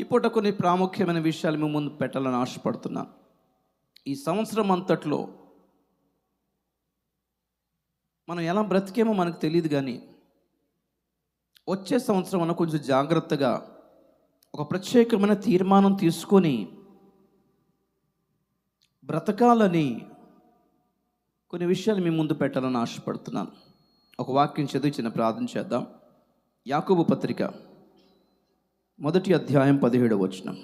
ఈ పూట కొన్ని ప్రాముఖ్యమైన విషయాలు మీ ముందు పెట్టాలని ఆశపడుతున్నాను. ఈ సంవత్సరం అంతట్లో మనం ఎలా బ్రతికేమో మనకు తెలియదు, కానీ వచ్చే సంవత్సరం మనం కొంచెం జాగ్రత్తగా ఒక ప్రత్యేకమైన తీర్మానం తీసుకొని బ్రతకాలని కొన్ని విషయాలు మీ ముందు పెట్టాలని ఆశపడుతున్నాను. ఒక వాక్యం చదివి చిన్న ప్రార్థన చేద్దాం. యాకోబు పత్రిక 1వ అధ్యాయం 17వ వచనం.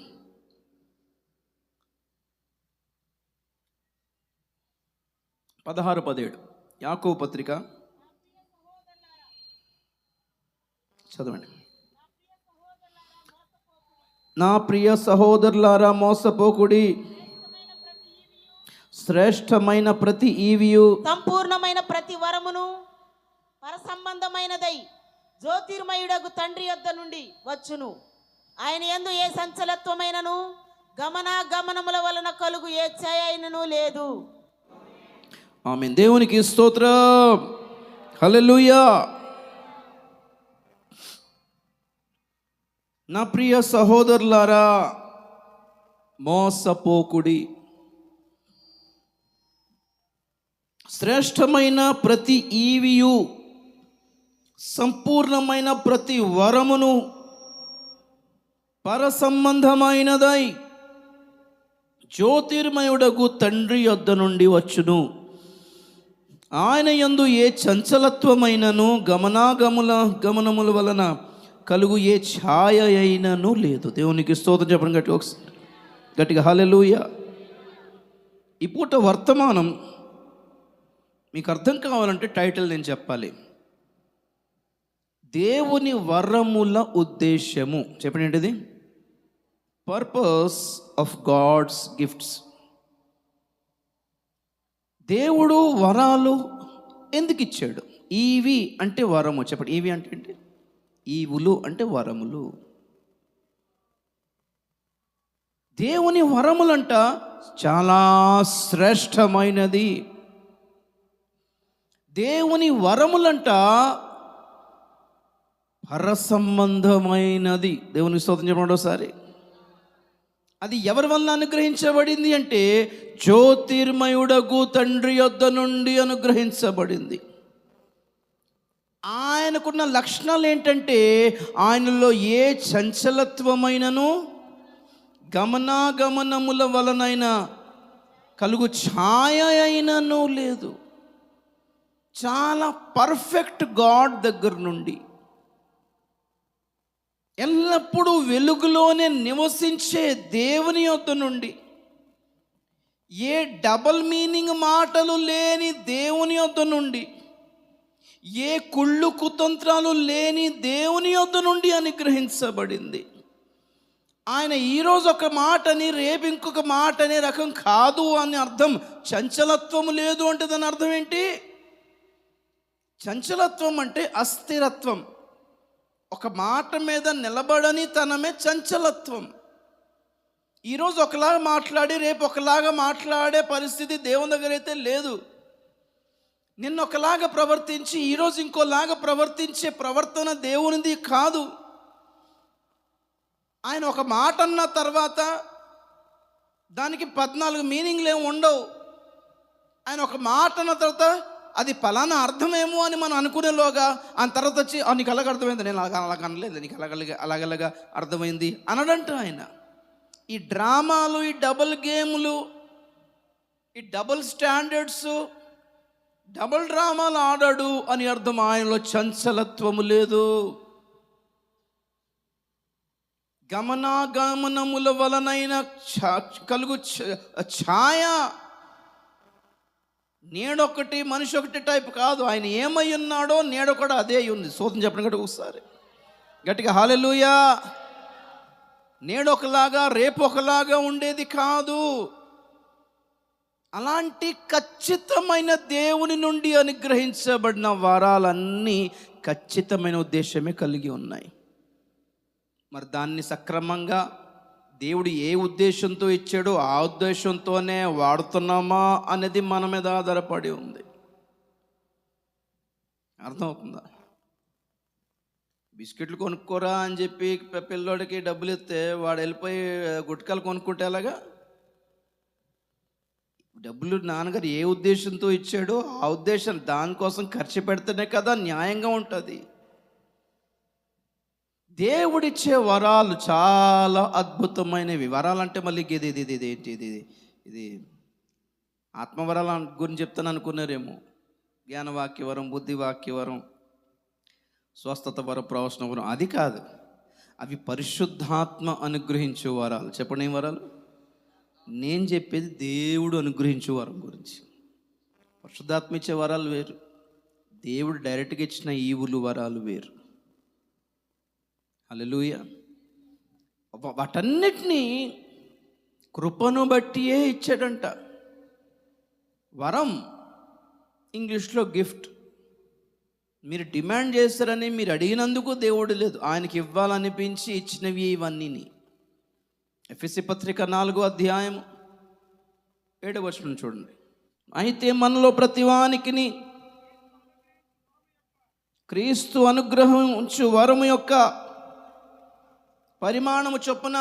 పదహారు 17 యాకోబు పత్రిక చదవండి. నా ప్రియ సహోదరులారా మోసపోకుడి, శ్రేష్టమైన ప్రతి ఈవియు సంపూర్ణమైన ప్రతి వరమును పరసంబంధమైనదై జ్యోతిర్మయుడగు తండ్రి యొద్ద నుండి వచ్చును. ఆయన యందు ఏ సంచలత్వమైనను గమనాగమనముల వలన కలుగు ఏ ఛాయ అయినను లేదు. ఆమేన్. దేవునికి స్తోత్రం. హల్లెలూయా. నా ప్రియ సహోదరులారా మోసపోకుడి, శ్రేష్టమైన ప్రతి ఈవియు సంపూర్ణమైన ప్రతి వరమును పరసంబంధమైనదై జ్యోతిర్మయుడగు తండ్రి యొద్ద నుండి వచ్చును. ఆయన యందు ఏ చంచలత్వమైనను గమనముల వలన కలుగు ఏ ఛాయ అయినను లేదు. దేవునికి స్తోత్రం చెప్పండి గట్టిగా, ఒకసారి గట్టిగా హల్లెలూయా. ఈ పూట వర్తమానం మీకు అర్థం కావాలంటే టైటిల్ నేను చెప్పాలి. దేవుని వరముల ఉద్దేశము. చెప్పండి ఏంటిది? Purpose of God's gifts. దేవుడు వరాలు ఎందుకు ఇచ్చాడు? ఈవి అంటే వరము. చెప్పండి, ఈవి అంటే ఏంటి? ఈవులు అంటే వరములు. దేవుని వరములంట చాలా శ్రేష్టమైనది. దేవుని వరములంట పరసంబంధమైనది. దేవునికి స్తోత్రం చెప్పండి ఒకసారి. అది ఎవరి వల్ల అనుగ్రహించబడింది అంటే జ్యోతిర్మయుడగు తండ్రి యొద్ద నుండి అనుగ్రహించబడింది. ఆయనకున్న లక్షణాలు ఏంటంటే ఆయనలో ఏ చంచలత్వమైనను గమనాగమనముల వలనైనా కలుగు ఛాయ అయినను లేదు. చాలా పర్ఫెక్ట్ గాడ్ దగ్గర నుండి, ఎల్లప్పుడూ వెలుగులోనే నివసించే దేవుని యొద్ద నుండి, ఏ డబల్ మీనింగ్ మాటలు లేని దేవుని యొద్ద నుండి, ఏ కుళ్ళు కుతంత్రాలు లేని దేవుని యొద్ద నుండి అనుగ్రహించబడింది. ఆయన ఈరోజు ఒక మాటని రేపు ఇంకొక మాట అనే రకం కాదు అని అర్థం. చంచలత్వము లేదు అంటే దాని అర్థం ఏంటి? చంచలత్వం అంటే అస్థిరత్వం. ఒక మాట మీద నిలబడని తనమే చంచలత్వం. ఈరోజు ఒకలాగా మాట్లాడి రేపు ఒకలాగా మాట్లాడే పరిస్థితి దేవుని దగ్గర అయితే లేదు. నిన్న ఒకలాగా ప్రవర్తించి ఈరోజు ఇంకోలాగా ప్రవర్తించే ప్రవర్తన దేవునిది కాదు. ఆయన ఒక మాట అన్న తర్వాత దానికి 14 మీనింగ్లు ఏమి ఉండవు. ఆయన ఒక మాట అన్న తర్వాత అది ఫలానా అర్థమేమో అని మనం అనుకునేలోగా ఆయన తర్వాత వచ్చి నీకు అలాగ అర్థమైంది, నేను అలాగ అనలేదు, నీకు అలాగలాగా అర్థమైంది అనడంట ఆయన. ఈ డ్రామాలు, ఈ డబుల్ గేములు, ఈ డబుల్ స్టాండర్డ్స్, డబుల్ డ్రామాలు ఆడాడు అని అర్థం. ఆయనలో చంచలత్వము లేదు. గమనాగమనముల వలనైన కలుగు ఛాయ. నేడొకటి మనిషి ఒకటి టైప్ కాదు. ఆయన ఏమై ఉన్నాడో నేడు కూడా అదే ఉంది. స్తోత్రం చెప్పండి గట్టిగా ఒకసారి గట్టిగా హల్లెలూయా. నేడొకలాగా రేపు ఒకలాగా ఉండేది కాదు. అలాంటి ఖచ్చితమైన దేవుని నుండి అనుగ్రహించబడిన వరాలన్నీ ఖచ్చితమైన ఉద్దేశమే కలిగి ఉన్నాయి. మరి దాన్ని సక్రమంగా దేవుడు ఏ ఉద్దేశంతో ఇచ్చాడో ఆ ఉద్దేశంతోనే వాడుతున్నామా అనేది మన మీద ఆధారపడి ఉంది. అర్థమవుతుందా? బిస్కెట్లు కొనుక్కోరా అని చెప్పి పిల్లోడికి డబ్బులు ఇస్తే వాడు వెళ్ళిపోయి గుట్కాలు కొనుక్కుంటే ఎలాగా? డబ్బులు నాన్నగారు ఏ ఉద్దేశంతో ఇచ్చాడో ఆ ఉద్దేశం దానికోసం ఖర్చు పెడితేనే కదా న్యాయంగా ఉంటుంది. దేవుడిచ్చే వరాలు చాలా అద్భుతమైనవి. వరాలంటే మళ్ళీ ఇది ఆత్మవరాల గురించి చెప్తాను అనుకున్నారేమో. జ్ఞానవాక్య వరం, బుద్ధివాక్య వరం, స్వస్థత వరం, ప్రవచన వరం, అది కాదు. అవి పరిశుద్ధాత్మ అనుగ్రహించే వరాలు. చెప్పండి ఏం వరాలు? నేను చెప్పేది దేవుడు అనుగ్రహించే వరం గురించి. పరిశుద్ధాత్మ ఇచ్చే వరాలు వేరు, దేవుడు డైరెక్ట్గా ఇచ్చిన ఈవులు వరాలు వేరు. హల్లెలూయా. వాటన్నిటినీ కృపను బట్టియే ఇచ్చాడంట. వరం ఇంగ్లీష్లో గిఫ్ట్. మీరు డిమాండ్ చేస్తారని మీరు అడిగినందుకు దేవుడు లేదు, ఆయనకి ఇవ్వాలనిపించి ఇచ్చినవి ఇవన్నీ. ఎఫెసీ పత్రిక 4వ అధ్యాయం 7వ వచనం చూడండి. అయితే మనలో ప్రతివానికిని క్రీస్తు అనుగ్రహించు వరము యొక్క పరిమాణము చొప్పున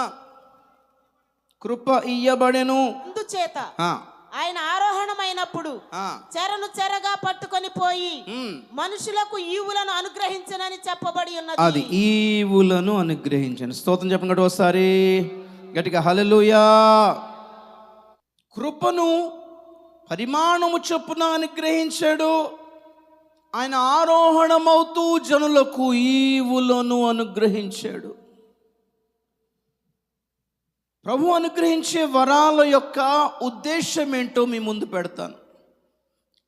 కృప ఇయ్యబడెను. అందుచేత ఆయన ఆరోహణమైనప్పుడు చెరను చెరగా పట్టుకొని పోయి మనుషులకు ఈవులను అనుగ్రహించనని చెప్పబడి ఉన్నది. అది ఈవులను అనుగ్రహించను. స్తోత్రం చెప్పండి ఒకసారి గట్టిగా, హల్లెలూయా. కృపను పరిమాణము చొప్పున అనుగ్రహించాడు. ఆయన ఆరోహణమవుతూ జనులకు ఈవులను అనుగ్రహించాడు. ప్రభు అనుగ్రహించే వరాల యొక్క ఉద్దేశం ఏంటో మీ ముందు పెడతాను.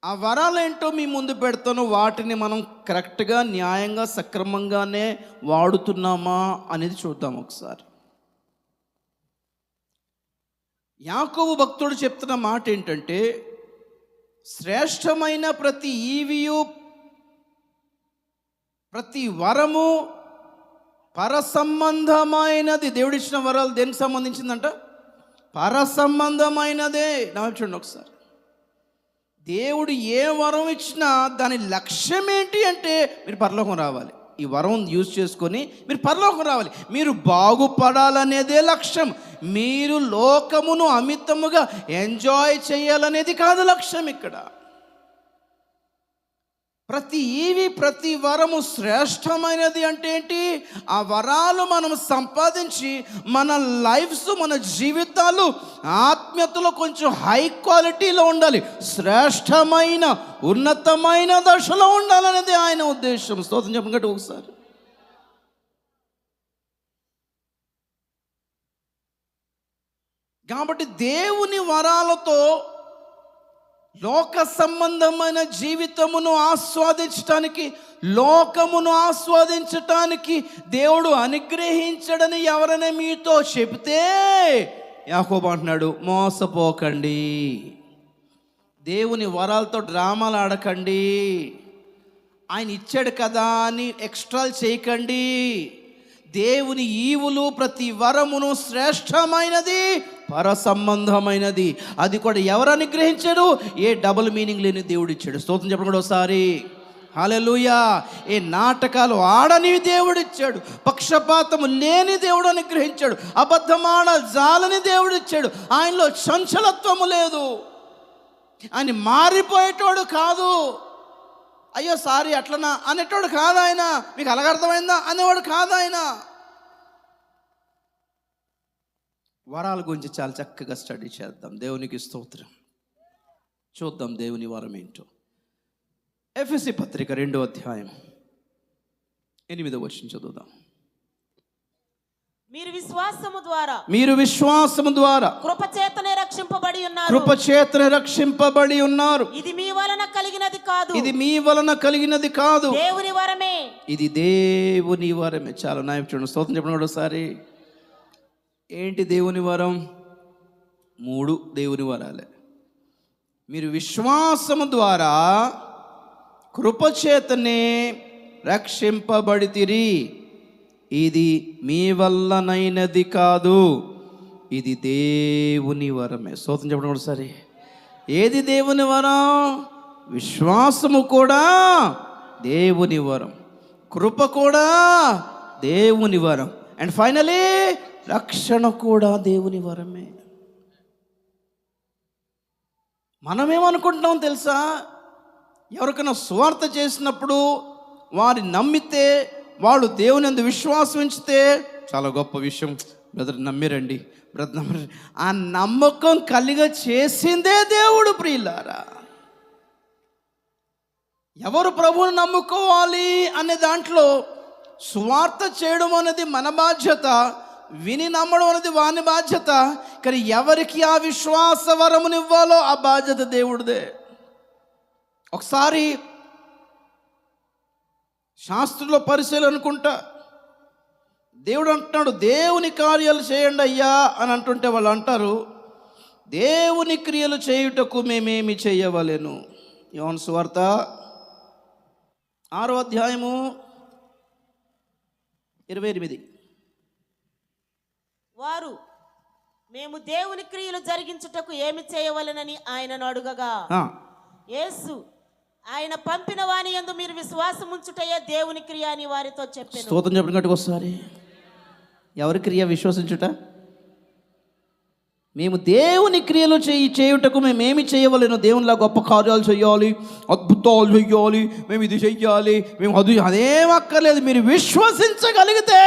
ఆ వరాలు ఏంటో మీ ముందు పెడతాను. వాటిని మనం కరెక్ట్గా, న్యాయంగా, సక్రమంగానే వాడుతున్నామా అనేది చూద్దాం ఒకసారి. యాకోబు భక్తుడు చెప్తున్న మాట ఏంటంటే, శ్రేష్టమైన ప్రతి ఈవియు, ప్రతి వరము పరసంబంధమైనది. దేవుడిచ్చిన వరాలు దేనికి సంబంధించిందంట? పరసంబంధమైనదే. నా చూడండి ఒకసారి. దేవుడు ఏ వరం ఇచ్చినా దాని లక్ష్యం ఏంటి అంటే మీరు పరలోకం రావాలి. ఈ వరం యూజ్ చేసుకొని మీరు పరలోకం రావాలి, మీరు బాగుపడాలనేదే లక్ష్యం. మీరు లోకమును అమితముగా ఎంజాయ్ చేయాలనేది కాదు లక్ష్యం ఇక్కడ. ప్రతి ఈవి, ప్రతి వరము శ్రేష్టమైనది అంటే ఏంటి? ఆ వరాలు మనం సంపాదించి మన లైఫ్స్, మన జీవితాలు ఆత్మీయతలో కొంచెం హై క్వాలిటీలో ఉండాలి, శ్రేష్టమైన ఉన్నతమైన దశలో ఉండాలనేది ఆయన ఉద్దేశం. స్తోత్రం చెప్పండి ఒకసారి. కాబట్టి దేవుని వరాలతో లోక సంబంధమైన జీవితమును ఆస్వాదించటానికి, లోకమును ఆస్వాదించటానికి దేవుడు అనుగ్రహించడని ఎవరైనా మీతో చెబితే యాకోబు అంటున్నాడు, మోసపోకండి. దేవుని వరాలతో డ్రామాలు ఆడకండి. ఆయన ఇచ్చాడు కదా అని ఎక్స్ట్రాలు చేయకండి. దేవుని ఈవులు, ప్రతి వరమును శ్రేష్టమైనది, పరసంబంధమైనది. అది కూడా ఎవరు అనుగ్రహించాడు? ఏ డబుల్ మీనింగ్ లేని దేవుడు ఇచ్చాడు. స్తోత్రం చెప్పండి కూడా ఒకసారి. హల్లెలూయా. ఏ నాటకాలు ఆడని దేవుడు ఇచ్చాడు, పక్షపాతము లేని దేవుడు అనుగ్రహించాడు, అబద్ధమాడ జాలని దేవుడు ఇచ్చాడు. ఆయనలో చంచలత్వము లేదు, ఆయన మారిపోయేటోడు కాదు. అయ్యో సారీ అట్లనా అనేటోడు కాదు ఆయన. మీకు అలాగర్థమైందా అనేవాడు కాదు ఆయన. వరాల గురించి చాలా చక్కగా స్టడీ చేద్దాం. దేవునికి స్తోత్రం. చూద్దాం దేవుని వరం ఏంటో. ఎఫెసీ పత్రిక 2వ అధ్యాయం 8వ వచనం చదువుదాం. మీరు విశ్వాసము ద్వారా కృపచేతనే రక్షింపబడి ఉన్నారు. ఇది మీ వలన కలిగినది కాదు, దేవుని వరమే. ఇది దేవుని వరమే. చాలా నాయకు చూడండి. స్తోత్రం చెప్పండి ఒకసారి. ఏంటి దేవుని వరం? 3 దేవుని వరాలే. మీరు విశ్వాసము ద్వారా కృపచేతనే రక్షింపబడితిరి. ఇది మీ వల్లనైనది కాదు, ఇది దేవుని వరమే. స్తోత్రం చెప్పండి ఒకసారి. ఏది దేవుని వరం? విశ్వాసము కూడా దేవుని వరం. కృప కూడా దేవుని వరం, అండ్ ఫైనలీ రక్షణ కూడా దేవుని వరమే. మనమేమనుకుంటున్నాం తెలుసా? ఎవరికైనా సువార్త చేసినప్పుడు వారి నమ్మితే, వాళ్ళు దేవుని యందు విశ్వాసం ఉంచితే చాలా గొప్ప విషయం, బ్రదర్ నమ్మిరండి, బ్రదర్ నమ్మరండి. ఆ నమ్మకం కలిగ చేసిందే దేవుడు. ప్రియులారా, ఎవరు ప్రభువుని నమ్ముకోవాలి అనే దాంట్లో సువార్త చేయడం అనేది మన బాధ్యత, విని నమ్మడం అనేది వాని బాధ్యత. కానీ ఎవరికి ఆ విశ్వాస వరమునివ్వాలో ఆ బాధ్యత దేవుడిదే. ఒకసారి శాస్త్రంలో పరిశీలన అనుకుంటా, దేవుడు అంటున్నాడు, దేవుని కార్యాలు చేయండి అయ్యా అని అంటుంటే వాళ్ళు అంటారు, దేవుని క్రియలు చేయుటకు మేమేమి చేయవలెను. యోహాను సువార్త 6వ అధ్యాయము 28. వారు మేము దేవుని క్రియలు జరిగించుటకు ఏమి చేయవలెనని ఆయనను అడుగగా, యేసు ఆయన పంపిన వాని యందు మీరు విశ్వాసం ఉంచుటయే దేవుని క్రియ అని వారితో చెప్పాను. స్తోత్రం చెప్పినట్టు ఒకసారి, ఎవరి క్రియ? విశ్వసించుట. మేము దేవుని క్రియలు చేయుటకు మేమేమి చేయవలెను? దేవునిలా గొప్ప కార్యాలు చేయాలి, అద్భుతాలు చేయాలి, మేము ఇది చెయ్యాలి, మేము అదేం అక్కర్లేదు. మీరు విశ్వసించగలిగితే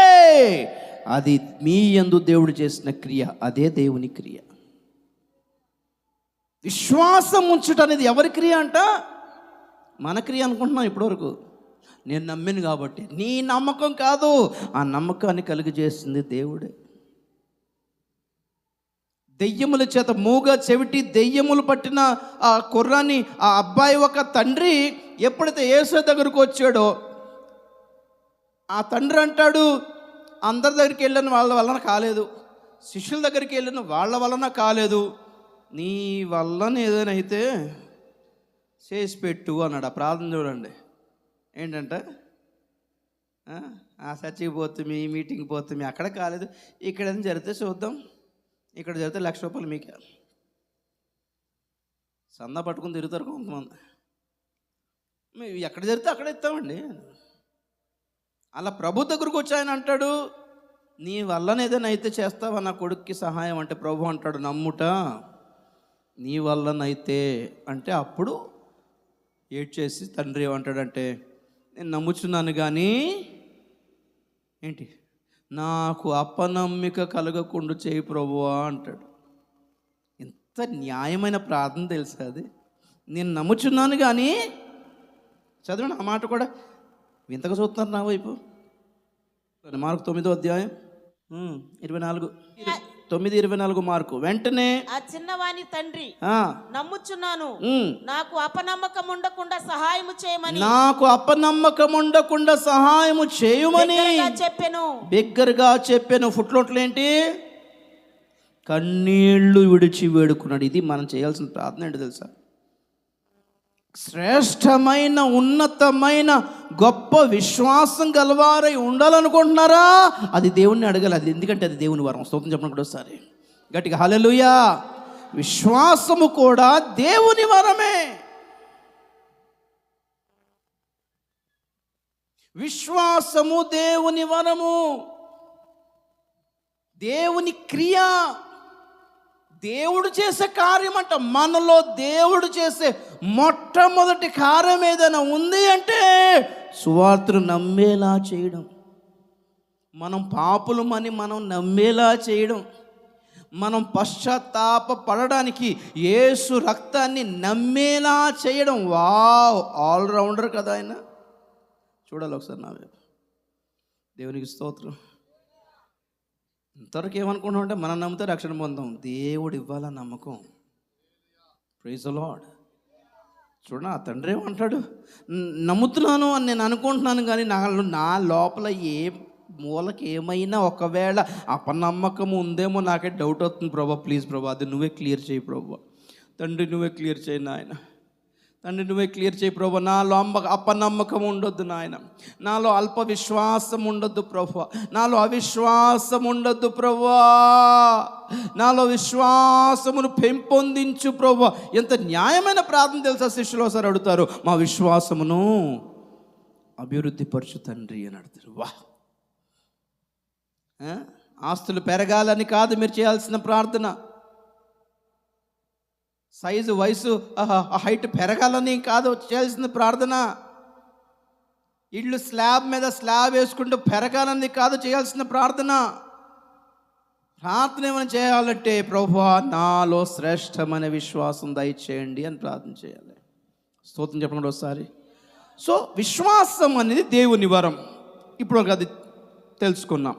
అది మీ యందు దేవుడు చేసిన క్రియ, అదే దేవుని క్రియ. విశ్వాసం ఉంచుట అనేది ఎవరి క్రియ అంట? మన క్రియ అనుకుంటున్నాం ఇప్పటివరకు. నేను నమ్మిను కాబట్టి. నీ నమ్మకం కాదు, ఆ నమ్మకాన్ని కలిగజేసింది దేవుడే. దెయ్యముల చేత మూగ చెవిటి దెయ్యములు పట్టిన ఆ కుర్రాన్ని, ఆ అబ్బాయి ఒక తండ్రి ఎప్పుడైతే యేసు దగ్గరకు వచ్చాడో, ఆ తండ్రి అంటాడు, అందరి దగ్గరికి వెళ్ళిన వాళ్ళ వలన కాలేదు, శిష్యుల దగ్గరికి వెళ్ళిన వాళ్ళ వలన కాలేదు, నీ వలన ఏదైనా అయితే చేసి పెట్టు అన్నాడు. ఆ ప్రార్థన చూడండి ఏంటంటే, ఆ చర్చికి పోతుంది, మీటింగ్కి పోతుంది, అక్కడ కాలేదు, ఇక్కడ ఏదైనా జరిగితే చూద్దాం, ఇక్కడ జరిగితే ₹1,00,000 మీకే. సందా పట్టుకుని తిరుగుతారు కొంతమంది. మేము ఎక్కడ జరిగితే అక్కడ ఇస్తామండి. అలా ప్రభు దగ్గరకు వచ్చి ఆయన అంటాడు, నీ వల్లన ఏదైనా అయితే చేస్తావా నా కొడుక్కి సహాయం అంటే, ప్రభు అంటాడు, నమ్ముట నీ వల్లనైతే అంటే, అప్పుడు ఏడ్చేసి తండ్రి ఏమంటాడంటే, నేను నమ్ముచున్నాను కానీ ఏంటి, నాకు అపనమ్మిక కలగకుండా చేయి ప్రభువా అంటాడు. ఎంత న్యాయమైన ప్రార్థన తెలుసా అది? నేను నమ్ముచున్నాను కానీ, చదవండి ఆ మాట కూడా, వింతగా చూస్తున్నారు నా వైపు. మార్కు 9వ అధ్యాయం 9:24 మార్కు. వెంటనే ఆ చిన్నవాని తండ్రి నమ్ముచున్నాను, నాకు అపనమ్మకం ఉండకుండా సహాయము చేయమని, నాకు అపనమ్మకం ఉండకుండా సహాయము చేయమని చెప్పాను, బిగ్గరగా చెప్పాను. ఫుట్నోట్లు ఏంటి? కన్నీళ్లు విడిచి వేడుకున్నాడు. ఇది మనం చేయాల్సిన ప్రార్థన ఏంటి తెలుసా? శ్రేష్టమైన ఉన్నతమైన గొప్ప విశ్వాసం గలవారై ఉండాలనుకుంటున్నారా? అది దేవుణ్ణి అడగాలి. అది ఎందుకంటే అది దేవుని వరం. స్తోత్రం చెప్పిన కూడా ఒకసారి గట్టిగా హల్లెలూయా. విశ్వాసము కూడా దేవుని వరమే. విశ్వాసము దేవుని వరము, దేవుని క్రియ, దేవుడు చేసే కార్యం అంట. మనలో దేవుడు చేసే మొట్టమొదటి కార్యం ఏదైనా ఉంది అంటే సువార్తను నమ్మేలా చేయడం, మనం పాపులమని మనం నమ్మేలా చేయడం, మనం పశ్చాత్తాప పడడానికి యేసు రక్తాన్ని నమ్మేలా చేయడం. వావ్, ఆల్రౌండర్ కదా ఆయన. చూడాలి ఒకసారి నా వైపు. దేవునికి స్తోత్రం. ఇంతవరకు ఏమనుకుంటాం అంటే, మనం నమ్మితే రక్షణ పొందాం. దేవుడు ఇవ్వాలని నమ్మకం. Praise the Lord. చూడ, ఆ తండ్రి ఏమంటాడు, నమ్ముతున్నాను అని నేను అనుకుంటున్నాను కానీ నా లోపల ఏ మూలకి ఏమైనా ఒకవేళ అపనమ్మకం ఉందేమో నాకే డౌట్ అవుతుంది ప్రభా. ప్లీజ్ ప్రభా, అది నువ్వే క్లియర్ చేయి ప్రభా. తండ్రి నువ్వే క్లియర్ చేయి నాయన. తండ్రి నువ్వే క్లియర్ చేయి ప్రభా. నాలో అపనమ్మకం ఉండొద్దు నాయన. నాలో అల్ప విశ్వాసం ఉండొద్దు ప్రభా. నాలో అవిశ్వాసం ఉండొద్దు ప్రభా. నాలో విశ్వాసమును పెంపొందించు ప్రభా. ఎంత న్యాయమైన ప్రార్థన తెలుసా? శిష్యులు ఒకసారి అడుగుతారు, మా విశ్వాసమును అభివృద్ధి పరచు తండ్రి అని అడుగుతారు. వా, ఆస్తులు పెరగాలని కాదు మీరు చేయాల్సిన ప్రార్థన, సైజు వయసు హైట్ పెరగాలని కాదు చేయాల్సిన ప్రార్థన, ఇళ్ళు స్లాబ్ మీద స్లాబ్ వేసుకుంటూ పెరగాలని కాదు చేయాల్సిన ప్రార్థన. ప్రార్థన ఏమైనా చేయాలంటే ప్రభువా నాలో శ్రేష్టమైన విశ్వాసం దయచేయండి అని ప్రార్థన చేయాలి. స్తోత్రం చెప్పండి ఒకసారి. సో విశ్వాసం అనేది దేవుని వరం. ఇప్పుడు అది తెలుసుకున్నాం.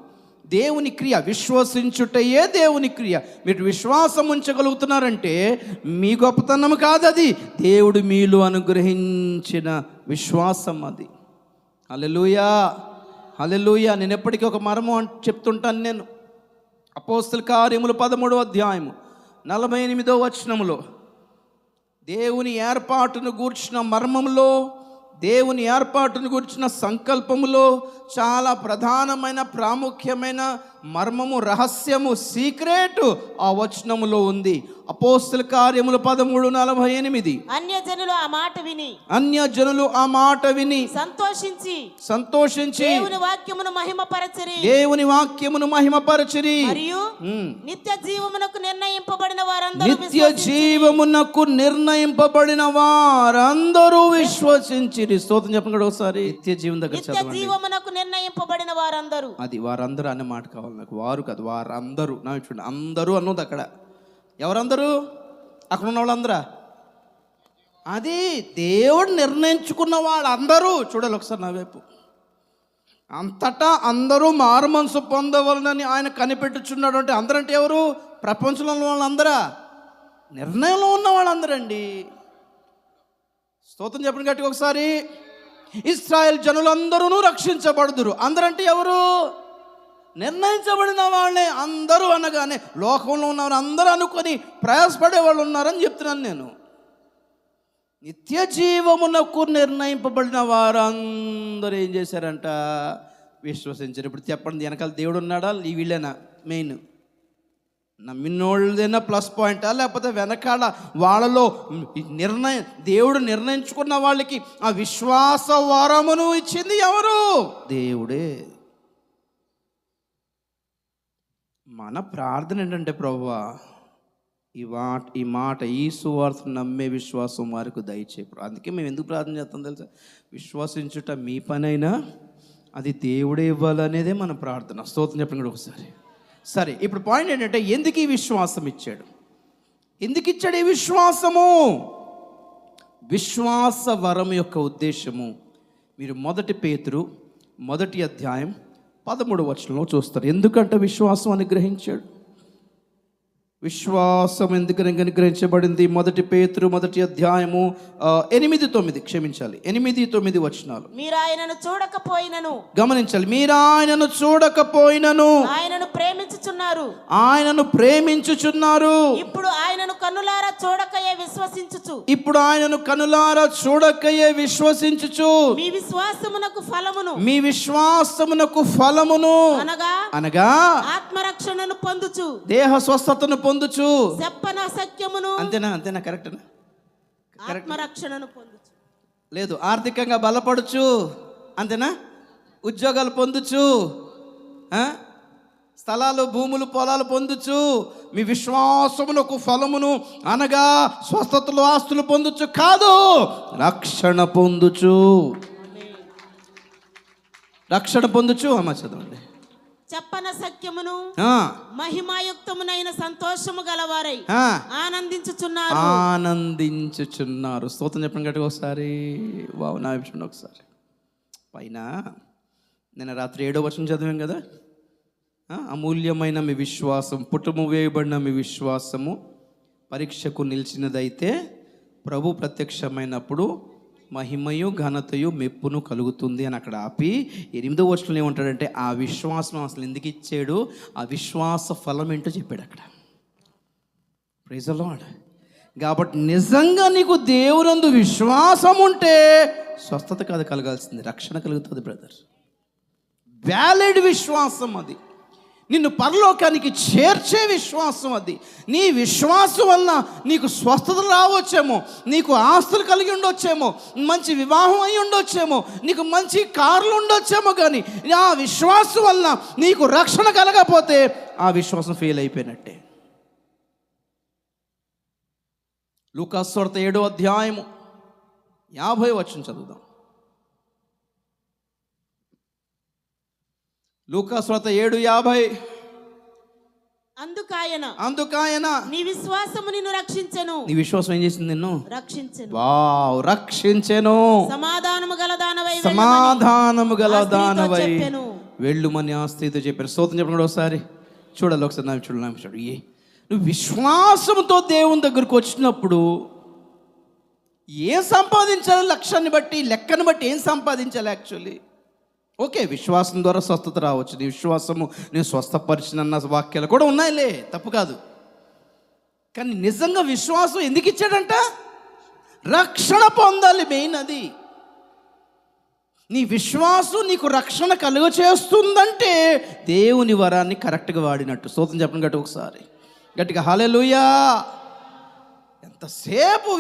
దేవుని క్రియ, విశ్వసించుటయే దేవుని క్రియ. మీరు విశ్వాసం ఉంచగలుగుతున్నారంటే మీ గొప్పతనం కాదు, అది దేవుడు మీలో అనుగ్రహించిన విశ్వాసం. అది హల్లెలూయా, హల్లెలూయా. నేను ఎప్పటికీ ఒక మర్మం చెప్తుంటాను. నేను అపోస్తల కార్యములు 13వ అధ్యాయము 48వ వచనములో దేవుని ఏర్పాటును గూర్చిన మర్మములో, దేవుని ఏర్పాటును గురించిన సంకల్పములో చాలా ప్రధానమైన ప్రాముఖ్యమైన మర్మము, రహస్యము, సీక్రెట్ ఆ వచనములో ఉంది. అపోస్తల కార్యములు 13:48. అన్యజనులు ఆ మాట విని, అన్యజనులు ఆ మాట విని సంతోషించి దేవుని వాక్యమును మహిమపరచిరి, దేవుని వాక్యమును మహిమపరచిరి. మరియు నిత్య జీవమునకు నిర్ణయింపబడిన వారందరూ, నిత్య జీవమునకు నిర్ణయింపబడిన వారందరూ విశ్వసించిరి. స్తోత్రం చెప్పండి ఒకసారి. నిత్య జీవం దగ్గర నిత్య జీవమునకు నిర్ణయింపబడిన వారందరూ. అది వారందరూ అనే మాట కావాలి నాకు. వారు కాదు, వారందరూ. నా చూడండి, అందరూ అన్నది అక్కడ. ఎవరందరూ? అక్కడ ఉన్న వాళ్ళందరా? అది దేవుడు నిర్ణయించుకున్న వాళ్ళందరూ. చూడాలి ఒకసారి నా వైపు. అంతటా అందరూ మారు మనసు పొందవలనని ఆయన కనిపెట్టుచున్నాడు. అంటే అందరంటే ఎవరు? ప్రపంచంలో ఉన్న వాళ్ళందరా? నిర్ణయంలో ఉన్న వాళ్ళందరండి. స్తోత్రం చెప్పండి గట్టిగా ఒకసారి. ఇశ్రాయేల్ జనులందరూ రక్షించబడుదురు. అందరంటే ఎవరు? నిర్ణయించబడిన వాళ్ళే. అందరూ అనగానే లోకంలో ఉన్నవారు అందరూ అనుకొని ప్రయాసపడే వాళ్ళు ఉన్నారని చెప్తున్నాను నేను. నిత్య జీవమునకు నిర్ణయింపబడిన వారందరూ ఏం చేశారంట? విశ్వసించారు. ఇప్పుడు చెప్పండి, వెనకాల దేవుడు ఉన్నాడా? వీళ్ళేనా మెయిన్? నమ్మినోళ్ళదేనా ప్లస్ పాయింటా, లేకపోతే వెనకాల వాళ్ళలో దేవుడు నిర్ణయించుకున్న వాళ్ళకి ఆ విశ్వాస వరమును ఇచ్చింది ఎవరు? దేవుడే. మన ప్రార్థన ఏంటంటే, ప్రభువా ఈ మాట ఈ సువార్తను నమ్మే విశ్వాసం వారికి దయచేయి. అందుకే మేము ఎందుకు ప్రార్థన చేస్తాం తెలుసా? విశ్వసించుట మీ పనైనా అది దేవుడే ఇవ్వాలనేదే మన ప్రార్థన. స్తోత్రం చెప్పండి ఒకసారి. సరే, ఇప్పుడు పాయింట్ ఏంటంటే, ఎందుకు ఈ విశ్వాసం ఇచ్చాడు? ఎందుకు ఇచ్చాడు ఈ విశ్వాసము? విశ్వాస వరం యొక్క ఉద్దేశము మీరు 1 పేతురు 1వ అధ్యాయం 13వ వచనంలో చూస్తారు. ఎందుకంటే విశ్వాసం అనుగ్రహించాడు. విశ్వాసం ఎందుకు అనుగ్రహించబడింది? 1 పేతురు 1వ అధ్యాయము 8-9, క్షమించాలి, 8-9 వచనాలు. మీరు ఆయనను చూడకపోయినను, గమనించాలి, మీరు ఆయనను చూడకపోయినను ఆయనను ప్రేమించుచున్నారు, ఆయనను ప్రేమించుచున్నారు. ఇప్పుడు ఆయనను కన్నులారా చూడకయే విశ్వసించుచు, ఇప్పుడు ఆయనను కనులారా చూడకయే విశ్వసించుచు మీ విశ్వాసమునకు ఫలమును, మీ విశ్వాసమునకు ఫలమును అనగా ఆత్మరక్షణను పొందుచు, దేహ స్వస్థతను పొందుచు, చెప్పన సత్యమును. అంతేనా కరెక్టేనా? ఆత్మరక్షణను పొందుచు లేదు, ఆర్థికంగా బలపడుచు, అంతేనా? ఉద్యోగాలు పొందుచు, స్థలాలు, భూములు, పొలాలు పొందుచు, మీ విశ్వాసమునకు ఫలమును అనగా స్వస్థతలు, ఆస్తులు పొందుచు కాదు, రక్షణ పొందుచు. రక్షణ పొందుచు. అమ్మ చదవండి. చెప్పన సత్యమును మహిమాయుక్తమునైన సంతోషము గలవారై ఆనందించుచున్నారు. స్తోత్రం చెప్పండి గట్టిగా ఒకసారి. వావ్, నా విషయం ఒకసారి. పైన నేను రాత్రి 7వ వచనం చదివాం కదా. అమూల్యమైన మీ విశ్వాసం, పుటము వేయబడిన మీ విశ్వాసము పరీక్షకు నిలిచినదైతే ప్రభు ప్రత్యక్షమైనప్పుడు మహిమయు ఘనతయు మెప్పును కలుగుతుంది అని అక్కడ ఆపి 8వ వచనంలో ఏమంటాడంటే, ఆ విశ్వాసం అసలు ఎందుకు ఇచ్చాడు, ఆ విశ్వాస ఫలం ఏంటో చెప్పాడు అక్కడ. Praise the Lord. కాబట్టి నిజంగా నీకు దేవునందు విశ్వాసం ఉంటే స్వస్థత కాదు కలగాల్సింది, రక్షణ కలుగుతుంది బ్రదర్. వ్యాలిడ్ విశ్వాసం అది. నిన్ను పరలోకానికి చేర్చే విశ్వాసం అది. నీ విశ్వాసం వలన నీకు స్వస్థత రావచ్చేమో, నీకు ఆస్తులు కలిగి ఉండొచ్చేమో, మంచి వివాహం అయి ఉండొచ్చేమో, నీకు మంచి కార్లు ఉండొచ్చేమో, కానీ ఆ విశ్వాసం వలన నీకు రక్షణ కలగకపోతే ఆ విశ్వాసం ఫెయిల్ అయిపోయినట్టే. లూకాసు వార్త 7వ అధ్యాయము 50వ వచనం చదువుదాం. లూకాసు వార్త 7:50. అందుకాయన నీ విశ్వాసము నిన్ను రక్షించెను. నీ విశ్వాసం ఏం చేసింది? నిన్ను రక్షించెను. రక్షించెను. సమాధానము గల దానవై వెళ్ళుమని ఆ స్త్రీతో చెప్పారు. స్తోత్రం చెప్పండి. ఒకసారి చూడాలి, ఒకసారి చూడాలి. నువ్వు విశ్వాసంతో దేవుని దగ్గరకు వచ్చినప్పుడు ఏం సంపాదించాలి? లక్ష్యాన్ని బట్టి, లెక్కను బట్టి ఏం సంపాదించాలి? యాక్చువల్లీ ఓకే, విశ్వాసం ద్వారా స్వస్థత రావచ్చు. నీ విశ్వాసము నేను స్వస్థపరిచినన్న వాక్యాలు కూడా ఉన్నాయిలే, తప్పు కాదు. కానీ నిజంగా విశ్వాసం ఎందుకు ఇచ్చాడంట? రక్షణ పొందాలి. మెయిన్ అది. నీ విశ్వాసం నీకు రక్షణ కలుగ చేస్తుందంటే దేవుని వరాన్ని కరెక్ట్గా వాడినట్టు. స్తోత్రం చెప్పండి గట్టి ఒకసారి గట్టిగా. హల్లెలూయా. ఎంతసేపు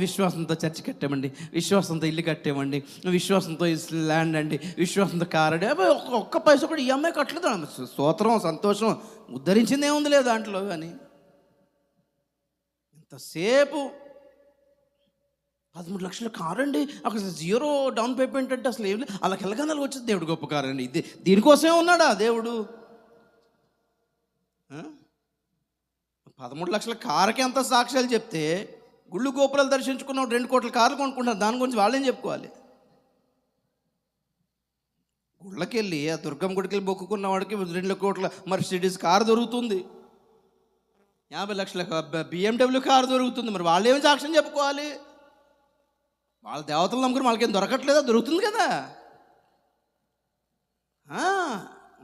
విశ్వాసంతో చర్చి కట్టామండి, విశ్వాసంతో ఇల్లు కట్టామండి, విశ్వాసంతో ల్యాండ్ అండి, విశ్వాసంతో కార్ అండి. ఒక్క పైసా కూడా ఈఎంఐ కట్టలేదు. స్తోత్రం, సంతోషం, ఉద్ధరించింది ఏముంది లేదు దాంట్లో. కానీ ఎంతసేపు 13 లక్షల కారు అండి, అక్కడ 0 డౌన్ పేమెంట్ అంటే అసలు ఏం లేదు, అలా కెళ్ళగానే వచ్చింది. దేవుడు గొప్ప కారు అండి. ఇది దీనికోసమే ఉన్నాడా దేవుడు? 13 లక్షల కారుకి ఎంత సాక్ష్యాలు చెప్తే, గుళ్ళు గోపురాలు దర్శించుకున్న 2 కోట్ల కార్లు కొనుక్కుంటారు. దాని గురించి వాళ్ళేం చెప్పుకోవాలి? గుళ్ళకి వెళ్ళి ఆ దుర్గం గుడికి వెళ్ళి మొక్కుకున్న వాడికి 2 కోట్ల మర్సిడీస్ కారు దొరుకుతుంది, 50 లక్షల BMW కారు దొరుకుతుంది. మరి వాళ్ళు ఏమి సాక్ష్యం చెప్పుకోవాలి? వాళ్ళ దేవతలు నమ్ముకుని వాళ్ళకేం దొరకట్లేదా? దొరుకుతుంది కదా.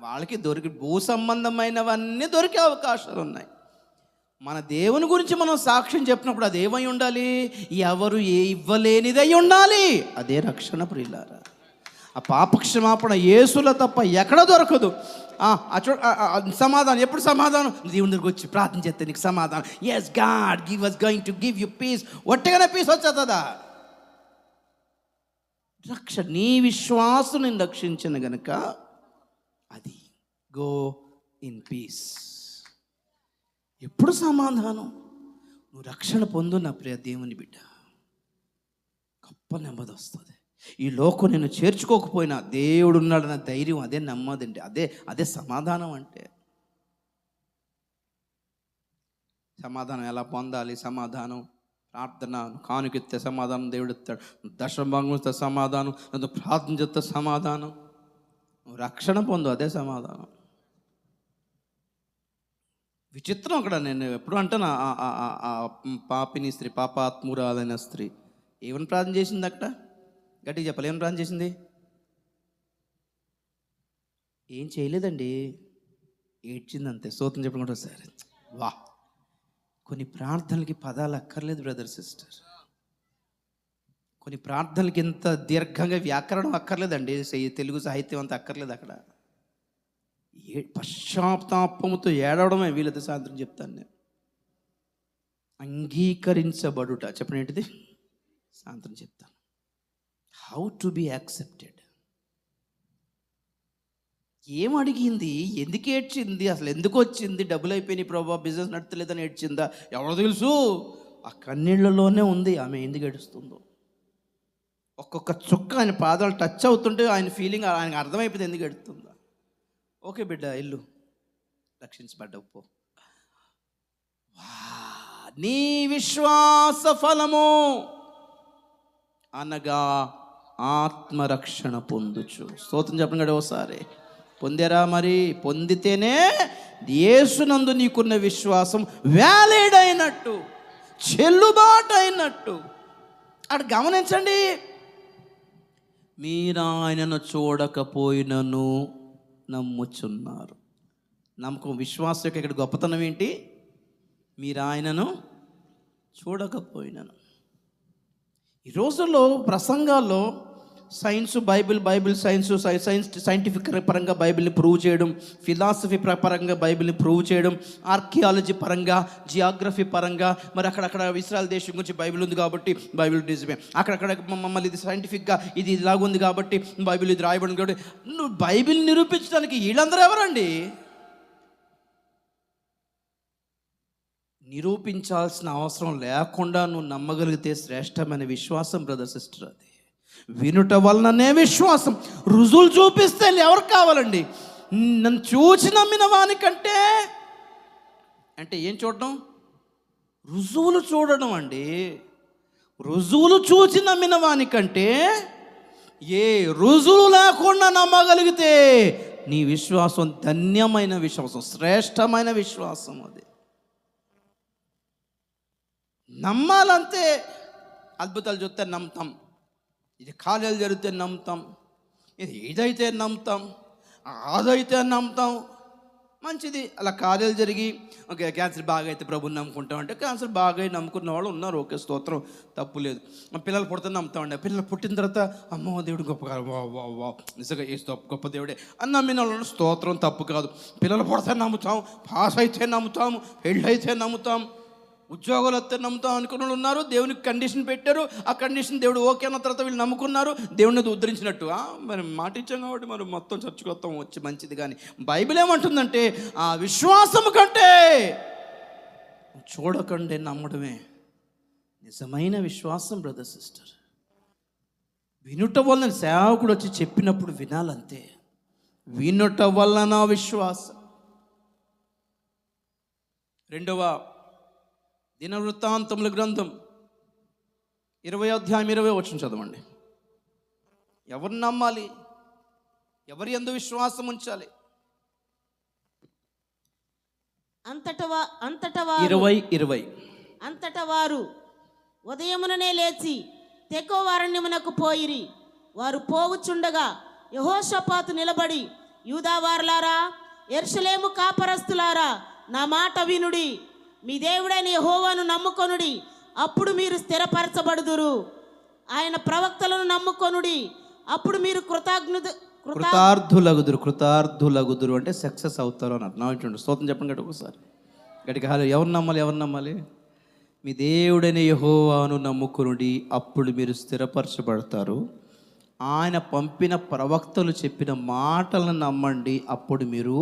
వాళ్ళకి భూ సంబంధమైనవన్నీ దొరికే అవకాశాలు ఉన్నాయి. మన దేవుని గురించి మనం సాక్ష్యం చెప్పినప్పుడు అది ఏమై ఉండాలి? ఎవరు ఇవ్వలేనిదై ఉండాలి. అదే రక్షణ ప్రియులారా. ఆ పాపక్షమాపణ యేసులో తప్ప ఎక్కడ దొరకదు. సమాధానం ఎప్పుడు? సమాధానం దేవుని దగ్గరికి వచ్చి ప్రార్థన చేస్తే నీకు సమాధానం. Yes, God going to give you peace. ఒట్టగానే పీస్ వచ్చేదా? నీ విశ్వాసం నేను రక్షించిన గనుక అది గో ఇన్ పీస్. ఎప్పుడు సమాధానం? నువ్వు రక్షణ పొందు నా ప్రియ దేవుని బిడ్డ. గొప్ప నెమ్మది వస్తుంది. ఈ లోకం నేను చేర్చుకోకపోయినా దేవుడు ఉన్నాడన్న ధైర్యం, అదే నెమ్మదండి. అదే సమాధానం అంటే. సమాధానం ఎలా పొందాలి? సమాధానం ప్రార్థన, కానుకెత్తే సమాధానం దేవుడు ఇస్తాడు. దశభాగం ఇస్తే సమాధానం, నువ్వు ప్రార్థన చేస్తే సమాధానం, నువ్వు రక్షణ పొందు, అదే సమాధానం. విచిత్రం అక్కడ. నేను ఎప్పుడు అంటాను, పాపిని స్త్రీ, పాపాత్మురాలైన స్త్రీ ఏమని ప్రార్థన చేసింది అక్కడ? గట్టిగా చెప్పాలి, ఏమని ప్రార్థన చేసింది? ఏం చేయలేదండి, ఏడ్చింది అంతే. స్తోత్రం చెప్పకుండా సరే. వా, కొన్ని ప్రార్థనలకి పదాలు అక్కర్లేదు బ్రదర్ సిస్టర్. కొన్ని ప్రార్థనలకి ఇంత దీర్ఘంగా వ్యాకరణం అక్కర్లేదండి. తెలుగు సాహిత్యం అంతా అక్కర్లేదు అక్కడ. పశ్చాత్తాపముతో ఏడవడమే వీళ్ళతో సాయంత్రం చెప్తాను నేను. అంగీకరించబడుట చెప్పండి ఏంటిది? సాయంత్రం చెప్తాను. How to be accepted. ఏం అడిగింది? ఎందుకు ఏడ్చింది? అసలు ఎందుకు వచ్చింది? డబ్బులు అయిపోయినాయి ప్రభా, బిజినెస్ నడతలేదని ఏడ్చిందా? ఎవరో తెలుసు. ఆ కన్నీళ్లలోనే ఉంది ఆమె ఎందుకు ఏడుస్తుందో. ఒక్కొక్క చుక్క ఆయన పాదాలు టచ్ అవుతుంటే ఆయన ఫీలింగ్ ఆయనకు అర్థమైపోయింది ఎందుకు ఏడుస్తుందో. ఓకే బిడ్డ, ఇల్లు రక్షించబడ్డవు. నీ విశ్వాస ఫలము అనగా ఆత్మరక్షణ పొందుచు. స్తోత్రం చెప్పండి కదా ఒకసారి. పొందారా? మరి పొందితేనే యేసునందు నీకున్న విశ్వాసం వ్యాలిడ్ అయినట్టు, చెల్లుబాటు అయినట్టు. అక్కడ గమనించండి, మీరు ఆయనను చూడకపోయినను నమ్ముచున్నారు. నమ్మకం, విశ్వాసం యొక్క ఇక్కడ గొప్పతనం ఏంటి? మీరు ఆయనను చూడకపోయినను. ఈ రోజుల్లో ప్రసంగాల్లో సైన్స్ బైబిల్ సైన్స్ సైంటిఫిక్ పరంగా బైబిల్ని ప్రూవ్ చేయడం, ఫిలాసఫీ పరంగా బైబిల్ని ప్రూవ్ చేయడం, ఆర్కియాలజీ పరంగా, జియోగ్రఫీ పరంగా, మరి అక్కడక్కడ ఇస్రాయల్ దేశం గురించి బైబిల్ ఉంది కాబట్టి బైబిల్ నిజమే, అక్కడక్కడ మమ్మల్ని ఇది సైంటిఫిక్గా ఇది ఇలాగుంది కాబట్టి బైబిల్ ఇది రాయబడింది కాబట్టి నువ్వు బైబిల్ నిరూపించడానికి వీళ్ళందరూ ఎవరండి? నిరూపించాల్సిన అవసరం లేకుండా నువ్వు నమ్మగలిగితే శ్రేష్టమైన విశ్వాసం బ్రదర్ సిస్టర్. అది వినుట వలననే విశ్వాసం. రుజువులు చూపిస్తే ఎవరు కావాలండి? నన్ను చూచి నమ్మిన వానికంటే అంటే ఏం చూడడం? రుజువులు చూడడం అండి. రుజువులు చూచి నమ్మిన వానికంటే ఏ రుజువులు లేకుండా నమ్మగలిగితే నీ విశ్వాసం ధన్యమైన విశ్వాసం, శ్రేష్టమైన విశ్వాసం. అది నమ్మాలంతే. అద్భుతాలు చూస్తే నమ్ముతాం, ఇది కార్యాలు జరిగితే నమ్ముతాం, ఇది ఏదైతే నమ్ముతాం, అదైతే నమ్ముతాం. మంచిది. అలా కార్యాలు జరిగి ఓకే క్యాన్సర్ బాగా అయితే ప్రభుని నమ్ముకుంటాం అంటే క్యాన్సర్ బాగా నమ్ముకున్న వాళ్ళు ఉన్నారు, ఓకే స్తోత్రం, తప్పు లేదు. పిల్లలు పుడితే నమ్ముతామండి, పిల్లలు పుట్టిన తర్వాత అమ్మో దేవుడు గొప్ప కాదు, వా నిజంగా ఏ గొప్ప దేవుడే అని నమ్మిన వాళ్ళు స్తోత్రం, తప్పు కాదు. పిల్లలు పుడితే నమ్ముతాం, పాస్ అయితే నమ్ముతాం, పెళ్ళి అయితే నమ్ముతాం, ఉద్యోగాలు వస్తే నమ్ముతాం అనుకున్న వాళ్ళు ఉన్నారు. దేవునికి కండిషన్ పెట్టారు, ఆ కండిషన్ దేవుడు ఓకే అన్న తర్వాత వీళ్ళు నమ్ముకున్నారు, దేవుని ఉద్ధరించినట్టు. మరి మాట ఇచ్చాం కాబట్టి మరి మొత్తం చర్చకొత్తం వచ్చి మంచిది. కానీ బైబిల్ ఏమంటుందంటే ఆ విశ్వాసము కంటే చూడకండి నమ్మడమే నిజమైన విశ్వాసం బ్రదర్ సిస్టర్. వినుట వలన సేవకుడు వచ్చి చెప్పినప్పుడు వినాలంతే. వినుట వలన విశ్వాసం. రెండవ దినవృత్తాంతముల గ్రంథం 20వ అధ్యాయం 20వ వచనం చదవండి. ఎవరు నమ్మాలి? ఎవరి యందు విశ్వాసం ఉంచాలి? అంతట వారు ఉదయముననే లేచి తెకోవారణ్యమునకు పోయిరి. వారు పోవుచుండగా యెహోషాపాతు నిలబడి, యూదావారులారా, యెరూషలేము కాపరస్తులారా, నా మాట వినుడి. మీ దేవుడైన యెహోవాను నమ్ముకొనుడి, అప్పుడు మీరు స్థిరపరచబడుదురు. ఆయన ప్రవక్తలను నమ్ముకొనుడి, అప్పుడు మీరు కృతార్థులగుదురు అంటే సక్సెస్ అవుతారు అని అర్థం. స్తోత్రం చెప్పండి గట్టి ఒకసారి గట్టిగా. ఎవరు నమ్మాలి? మీ దేవుడైన యెహోవాను నమ్ముకొనుడి, అప్పుడు మీరు స్థిరపరచబడతారు. ఆయన పంపిన ప్రవక్తలు చెప్పిన మాటలను నమ్మండి, అప్పుడు మీరు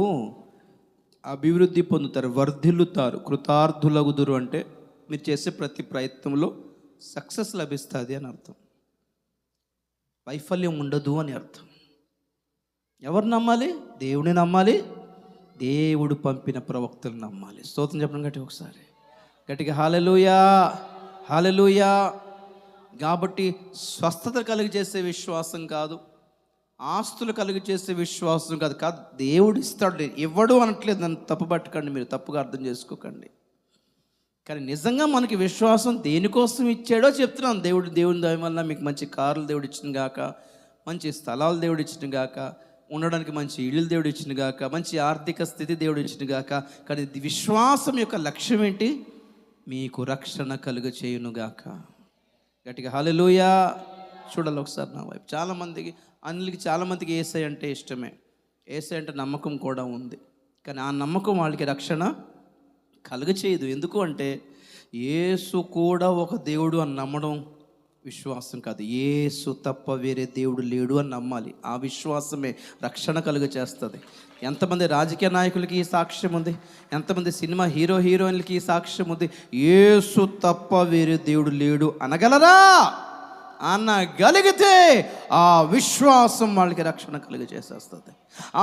అభివృద్ధి పొందుతారు, వర్ధిల్లుతారు. కృతార్థులగుదురు అంటే మీరు చేసే ప్రతి ప్రయత్నంలో సక్సెస్ లభిస్తుంది అని అర్థం, వైఫల్యం ఉండదు అని అర్థం. ఎవరు నమ్మాలి? దేవుని నమ్మాలి, దేవుడు పంపిన ప్రవక్తలు నమ్మాలి. స్తోత్రం చెప్పడం గట్టి ఒకసారి గట్టిగా. హల్లెలూయా, హల్లెలూయా. కాబట్టి స్వస్థత కలిగి చేసే విశ్వాసం కాదు, ఆస్తులు కలిగి చేసే విశ్వాసం కాదు. దేవుడు ఇస్తాడు, ఇవ్వడు అనట్లేదు, నన్ను తప్పు పట్టకండి, మీరు తప్పుగా అర్థం చేసుకోకండి. కానీ నిజంగా మనకి విశ్వాసం దేనికోసం ఇచ్చాడో చెప్తున్నాను. దేవుని దయ వల్ల మీకు మంచి కార్లు దేవుడు ఇచ్చిన గాక, మంచి స్థలాలు దేవుడు ఇచ్చిన గాక, ఉండడానికి మంచి ఇళ్ళు దేవుడు ఇచ్చిన గాక, మంచి ఆర్థిక స్థితి దేవుడు ఇచ్చిన గాక. కానీ విశ్వాసం యొక్క లక్ష్యం ఏంటి? మీకు రక్షణ కలుగ చేయునుగాక. గట్టిగా హల్లెలూయా. చూడాలి ఒకసారి నా వైపు. చాలామందికి యేసయ్య అంటే ఇష్టమే, యేసయ్య అంటే నమ్మకం కూడా ఉంది. కానీ ఆ నమ్మకం వాళ్ళకి రక్షణ కలుగ చేయదు. ఎందుకు అంటే యేసు కూడా ఒక దేవుడు అని నమ్మడం విశ్వాసం కాదు. యేసు తప్ప వేరే దేవుడు లేడు అని నమ్మాలి. ఆ విశ్వాసమే రక్షణ కలుగ చేస్తుంది. ఎంతమంది రాజకీయ నాయకులకి ఈ సాక్ష్యం ఉంది, ఎంతమంది సినిమా హీరోయిన్లకి ఈ సాక్ష్యం ఉంది. యేసు తప్ప వేరే దేవుడు లేడు అనగలరా? అనగలిగితే ఆ విశ్వాసం వాళ్ళకి రక్షణ కలుగ చేసేస్తుంది.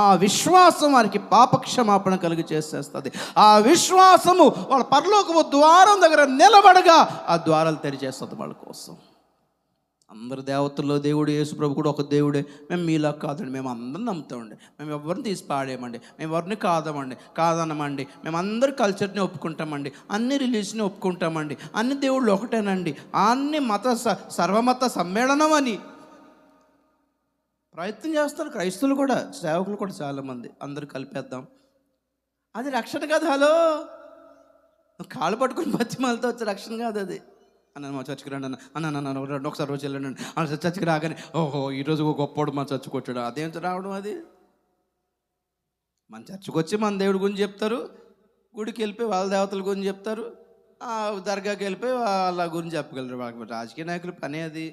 ఆ విశ్వాసం వారికి పాపక్షమాపణ కలుగ చేసేస్తుంది. ఆ విశ్వాసము వాళ్ళ పరలోకపు ద్వారం దగ్గర నిలబడగా ఆ ద్వారాలు తెరిచేస్తుంది వాళ్ళ కోసం. అందరు దేవతల్లో దేవుడు యేసు ప్రభు కూడా ఒక దేవుడే. మేము మీలా కాదండి, మేము అందరం నమ్ముతామండి, మేము ఎవరిని తీసి పాడేయమండి, మేము ఎవరిని కాదనమండి, మేము అందరి కల్చర్ని ఒప్పుకుంటామండి, అన్ని రిలీజియన్ని ఒప్పుకుంటామండి, అన్ని దేవుళ్ళు ఒకటేనండి, అన్ని సర్వమత సమ్మేళనం అని ప్రయత్నం చేస్తారు. క్రైస్తవులు కూడా, సేవకులు కూడా చాలామంది అందరూ కలిపేద్దాం. అది రక్షణ కాదు. హలో, నువ్వు కాళ్ళు పట్టుకుని బతిమాలతో వచ్చే రక్షణ కాదు అది. అన్న మా చర్చికి రండి అన్న రండి ఒకసారి రోజు వెళ్ళండి అన్న చర్చికి రాగానే ఓహో ఈరోజు ఒక గొప్పోడు మా చర్చికి వచ్చాడు. అదేంటి రావడం అది? మన చర్చికి వచ్చి మన దేవుడి గురించి చెప్తారు, గుడికి వెళ్ళిపోయి వాళ్ళ దేవతల గురించి చెప్తారు, దర్గాకి వెళ్ళిపోయి వాళ్ళ గురించి చెప్పగలరు. వాళ్ళకి రాజకీయ నాయకుల పని అది.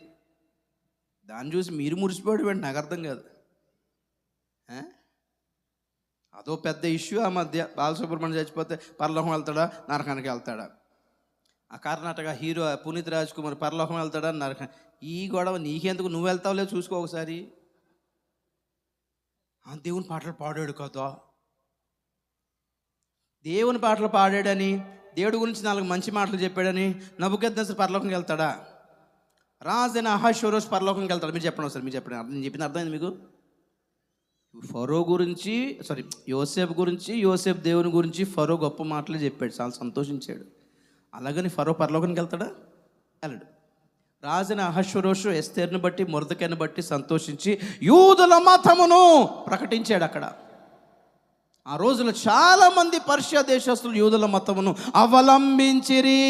దాన్ని చూసి మీరు మురిసిపోవడం నాకు అర్థం కాదు. అదో పెద్ద ఇష్యూ ఆ మధ్య. బాలసుబ్రహ్మణ్యం చచ్చిపోతే పరలోకం వెళ్తాడా నరకానికి వెళ్తాడా? ఆ కర్ణాటక హీరో పునీత్ రాజ్ కుమార్ పరలోకం వెళ్తాడా నరకం? ఈ గొడవ నీకెందుకు? నువ్వు వెళ్తావులే చూసుకో ఒకసారి. దేవుని పాటలు పాడాడు కదా, దేవుని పాటలు పాడాడని దేవుడి గురించి 4 మంచి మాటలు చెప్పాడని నబుకద్నెజర్ పరలోకంకి వెళ్తాడా? రాజైన అహష్వేరోషు పరలోకంకి వెళ్తాడు? మీరు చెప్పండి ఒకసారి, మీరు చెప్పండి. నేను చెప్పిన అర్థమైంది మీకు? ఫరో గురించి యోసేపు గురించి, యోసేపు దేవుని గురించి ఫరో గొప్ప మాటలు చెప్పాడు, చాలా సంతోషించాడు. అలాగని ఫరో పరలోకానికి వెళ్తాడా? వెళ్ళడు. రాజైన అహష్వేరోషు ఎస్తేర్ని బట్టి మొర్దెకైని బట్టి సంతోషించి యూదుల మతమును ప్రకటించాడు అక్కడ. ఆ రోజులో చాలామంది పర్షియా దేశస్తులు యూదుల మతమును అవలంబించిరి.